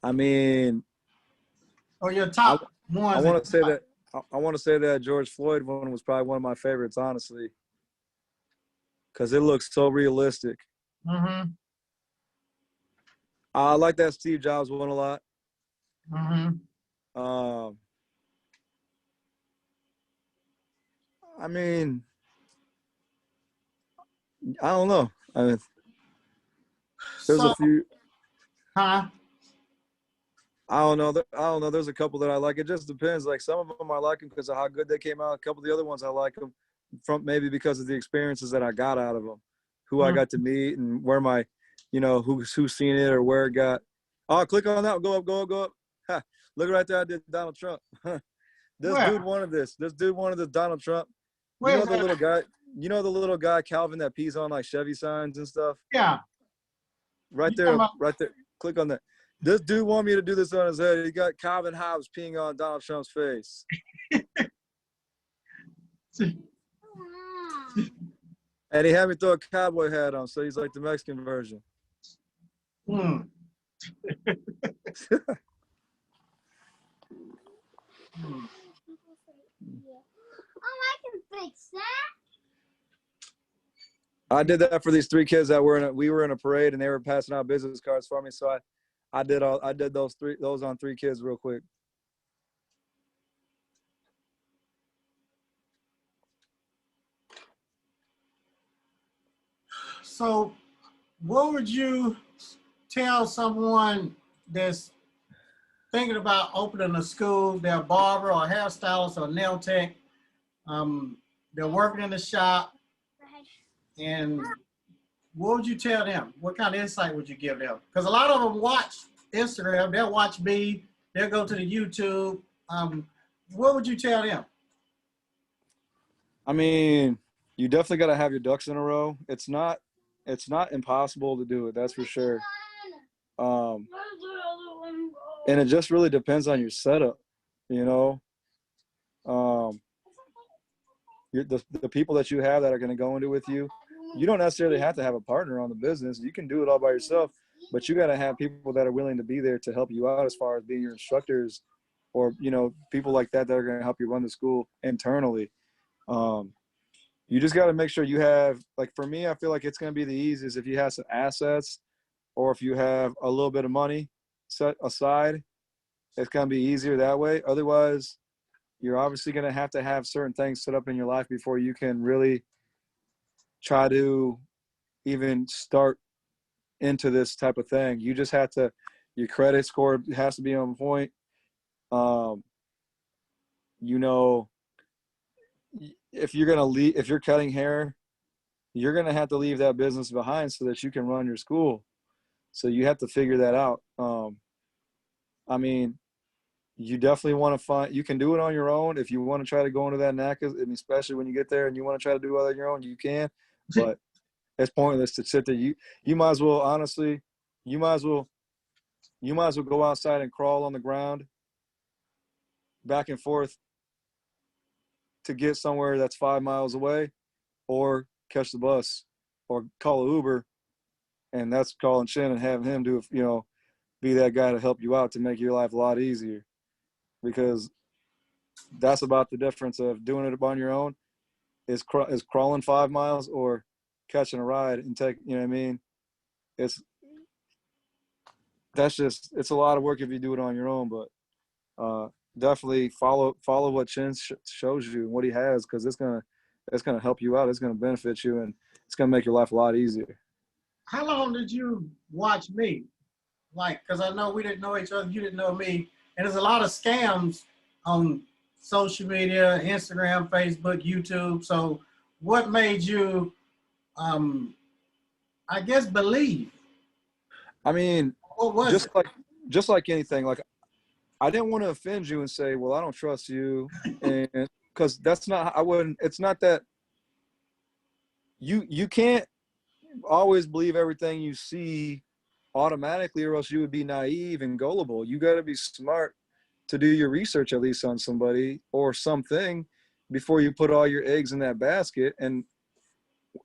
I mean, or your top ones? I want to say that George Floyd one was probably one of my favorites, honestly, because it looks so realistic. I like that Steve Jobs one a lot. I mean, I don't know. I mean, there's a few. I don't know. There's a couple that I like. It just depends. Like some of them I like them because of how good they came out. A couple of the other ones I like them from maybe because of the experiences that I got out of them, who I got to meet and where my, who's seen it or where it got. Oh, click on that. Go up. Ha, look right there. I did Donald Trump. Dude wanted this. This dude wanted this Donald Trump. You know the little guy. You know the little guy Calvin that pees on like Chevy signs and stuff. Yeah. Right there. Click on that. This dude wanted me to do this on his head. He got Calvin Hobbes peeing on Donald Trump's face. And he had me throw a cowboy hat on, so he's like the Mexican version. Oh, I can fix that. I did that for these 3 kids that we were in a parade and they were passing out business cards for me. So I did those on 3 kids real quick. So what would you tell someone that's thinking about opening a school, they're a barber or a hairstylist or a nail tech, they're working in the shop, and what would you tell them? What kind of insight would you give them? Because a lot of them watch Instagram, they'll watch me, they'll go to the YouTube. What would you tell them? I mean, you definitely got to have your ducks in a row. It's not impossible to do it, that's for sure. And it just really depends on your setup, the people that you have that are going to go into with you. You don't necessarily have to have a partner on the business. You can do it all by yourself, but you got to have people that are willing to be there to help you out as far as being your instructors or, people like that are going to help you run the school internally. You just got to make sure you have, like for me, I feel like it's going to be the easiest if you have some assets or if you have a little bit of money set aside. It's going to be easier that way. Otherwise, you're obviously going to have certain things set up in your life before you can really try to even start into this type of thing. You just have to Your credit score has to be on point. You know, if you're cutting hair, you're gonna have to leave that business behind so that you can run your school. So you have to figure that out. I mean, you definitely want to find, you can do it on your own. If you want to try to go into that NACA, I mean, especially when you get there and you want to try to do it on your own, you can, but it's pointless to sit there. You might as well, honestly, you might as well go outside and crawl on the ground back and forth to get somewhere that's 5 miles away, or catch the bus or call an Uber, and that's calling Chin and having him do, you know, be that guy to help you out to make your life a lot easier. Because that's about the difference of doing it on your own is crawling 5 miles or catching a ride and take, you know what I mean? It's a lot of work if you do it on your own, but definitely follow what Chin shows you and what he has, because it's gonna help you out. It's gonna benefit you, and it's gonna make your life a lot easier. How long did you watch me? Like, because I know we didn't know each other, you didn't know me, and there's a lot of scams on social media, Instagram, Facebook, YouTube. So what made you, I guess, believe? I mean, what was just like anything, like, I didn't want to offend you and say, well, I don't trust you, and because that's not, it's not that you can't always believe everything you see automatically, or else you would be naive and gullible. You got to be smart to do your research, at least on somebody or something, before you put all your eggs in that basket. And,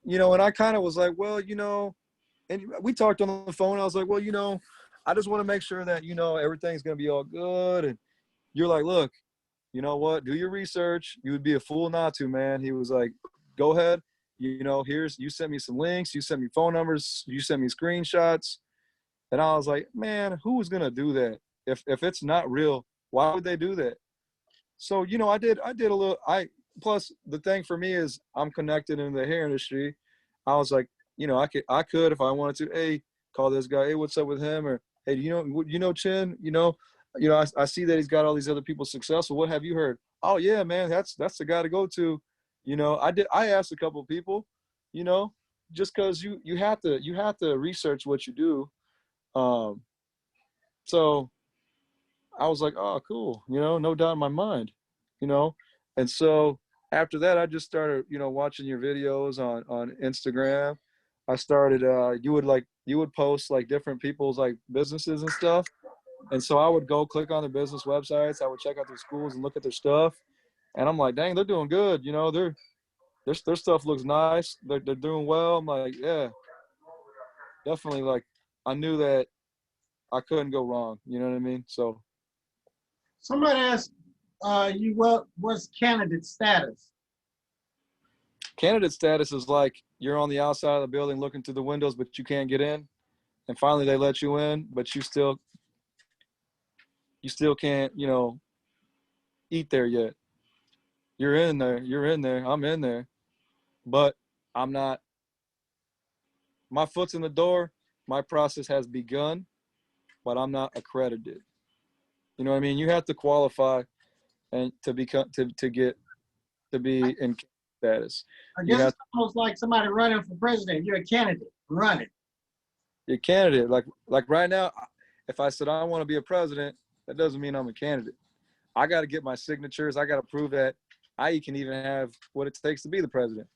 you know, and I kind of was like, well, you know, and we talked on the phone. I was like, well, you know, I just want to make sure that, you know, everything's going to be all good. And you're like, look, you know what, do your research. You would be a fool not to, man. He was like, go ahead. You know, you sent me some links, you sent me phone numbers, you sent me screenshots. And I was like, man, who's going to do that? If it's not real, why would they do that? So, you know, I did a little, plus the thing for me is I'm connected in the hair industry. I was like, you know, I could, if I wanted to, hey, call this guy, hey, what's up with him? Or, hey, you know, Chin, you know, I see that he's got all these other people successful. What have you heard? Oh yeah, man, that's the guy to go to. You know, I asked a couple of people, you know, just cause you have to research what you do. So I was like, oh, cool, you know, no doubt in my mind, you know. And so after that, I just started, you know, watching your videos on Instagram. I started, you would post like different people's like businesses and stuff. And so I would go click on their business websites. I would check out their schools and look at their stuff. And I'm like, dang, they're doing good. You know, their stuff looks nice. They're doing well. I'm like, yeah, definitely. Like, I knew that I couldn't go wrong. You know what I mean? So somebody asked you what's candidate status? Candidate status is like you're on the outside of the building looking through the windows, but you can't get in. And finally they let you in, but you still can't, you know, eat there yet. You're in there, I'm in there, but I'm not, my foot's in the door, my process has begun, but I'm not accredited. You know what I mean? You have to qualify and to become, to get, to be in status. I guess it's almost like somebody running for president. You're a candidate running. You're a candidate. Like right now, if I said I want to be a president, that doesn't mean I'm a candidate. I got to get my signatures. I got to prove that I can even have what it takes to be the president.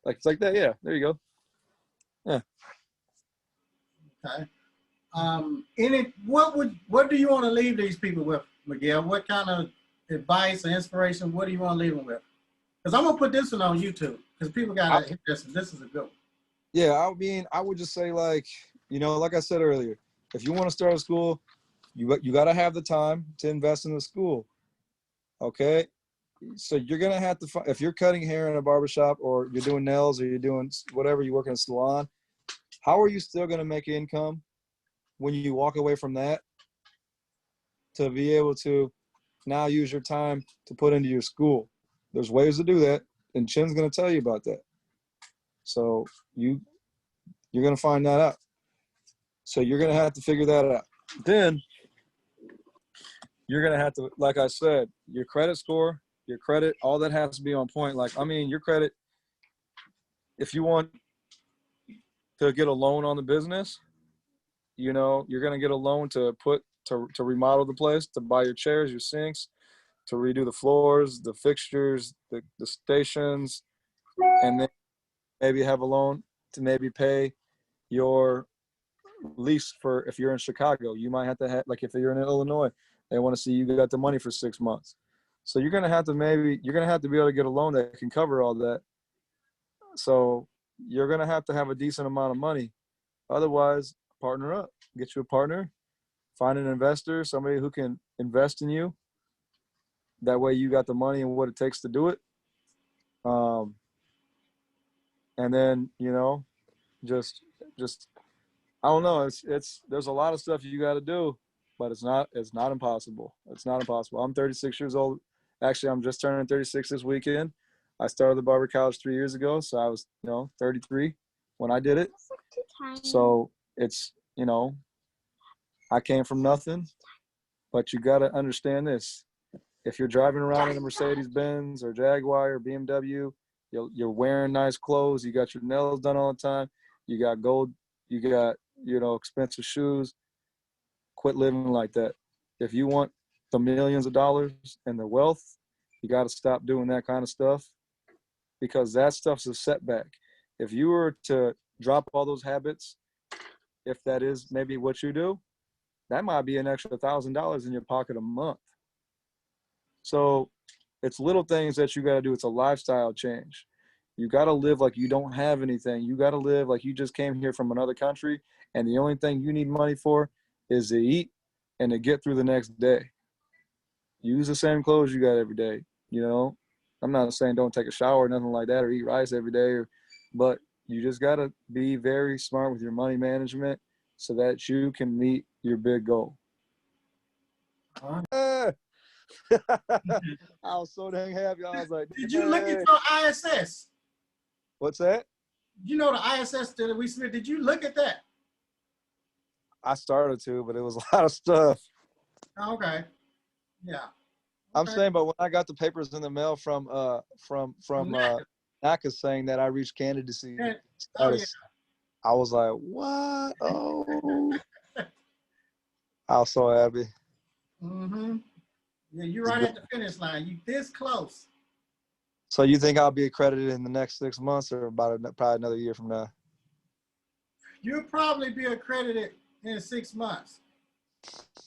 Like, it's like that. Yeah, there you go. Yeah. Okay. What do you want to leave these people with, Miguel? What kind of advice or inspiration? What do you want to leave them with? Because I'm gonna put this one on YouTube because people gotta hit this. This is a good one. Yeah, I mean, I would just say, like, you know, like I said earlier, if you want to start a school, you got to have the time to invest in the school. Okay. So you're going to have to, if you're cutting hair in a barbershop or you're doing nails or you're doing whatever, you work in a salon, how are you still going to make income when you walk away from that to be able to now use your time to put into your school? There's ways to do that, and Chin's going to tell you about that. So you're going to find that out. So you're going to have to figure that out. then you're going to have to, like I said, your credit score, your credit, all that has to be on point. Like, I mean, your credit, if you want to get a loan on the business, you know, you're going to get a loan to remodel the place, to buy your chairs, your sinks, to redo the floors, the fixtures, the stations, and then maybe have a loan to maybe pay your lease for, if you're in Chicago, you might have to have, like if you're in Illinois, they want to see you got the money for 6 months. So you're going to have to be able to get a loan that can cover all that. So you're going to have a decent amount of money. Otherwise, partner up, get you a partner, find an investor, somebody who can invest in you. That way you got the money and what it takes to do it. And then, you know, just, I don't know. There's a lot of stuff you got to do, but it's not impossible. It's not impossible. I'm 36 years old. Actually, I'm just turning 36 this weekend. I started the barber college 3 years ago. So I was, 33 when I did it. So it's, I came from nothing, but you got to understand this. If you're driving around in a Mercedes-Benz or Jaguar or BMW, you're wearing nice clothes. You got your nails done all the time. You got gold. You got, expensive shoes. Quit living like that. If you want the millions of dollars and the wealth, you got to stop doing that kind of stuff, because that stuff's a setback. If you were to drop all those habits, if that is maybe what you do, that might be an extra $1,000 in your pocket a month. So it's little things that you got to do. It's a lifestyle change. You got to live like you don't have anything. You got to live like you just came here from another country, and the only thing you need money for is to eat and to get through the next day. Use the same clothes you got every day. I'm not saying don't take a shower or nothing like that, or eat rice every day, but you just got to be very smart with your money management so that you can meet your big goal. I was so dang happy. I was like, did you look at your ISS? What's that? The ISS that we submitted, did you look at that? I started to, but it was a lot of stuff. Okay. Yeah. I'm saying, but when I got the papers in the mail from NACA saying that I reached candidacy status, I was like, what? Oh. I was so happy. Mm-hmm. Yeah, you're right at the finish line. You this close. So you think I'll be accredited in the next 6 months, or probably another year from now? You'll probably be accredited in 6 months.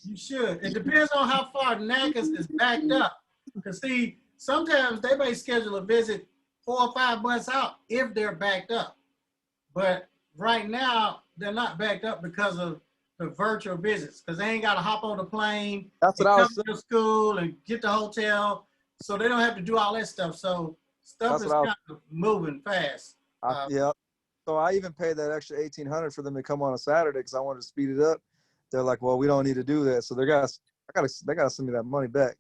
You should. It depends on how far NACA is backed up. Because see, sometimes they may schedule a visit 4 or 5 months out if they're backed up. But right now, they're not backed up because of the virtual visits. Because they ain't got to hop on the plane. That's what I was saying. Come to school and get the hotel. So they don't have to do all that stuff. So stuff is kind of moving fast. Yeah. So I even paid that extra $1,800 for them to come on a Saturday because I wanted to speed it up. They're like, well, we don't need to do that. So they gotta send me that money back.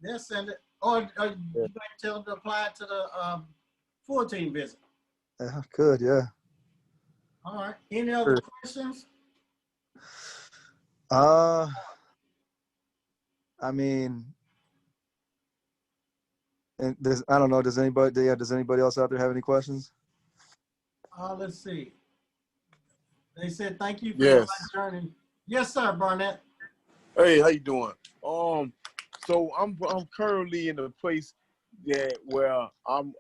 They'll send it. Or you might tell them to apply to the full team visit. Yeah, could, yeah. All right. Any other questions? I mean, and I don't know. Does anybody else out there have any questions? Let's see. They said thank you for your journey. Yes, sir, Barnett. Hey, how you doing? So I'm currently in a place where I'm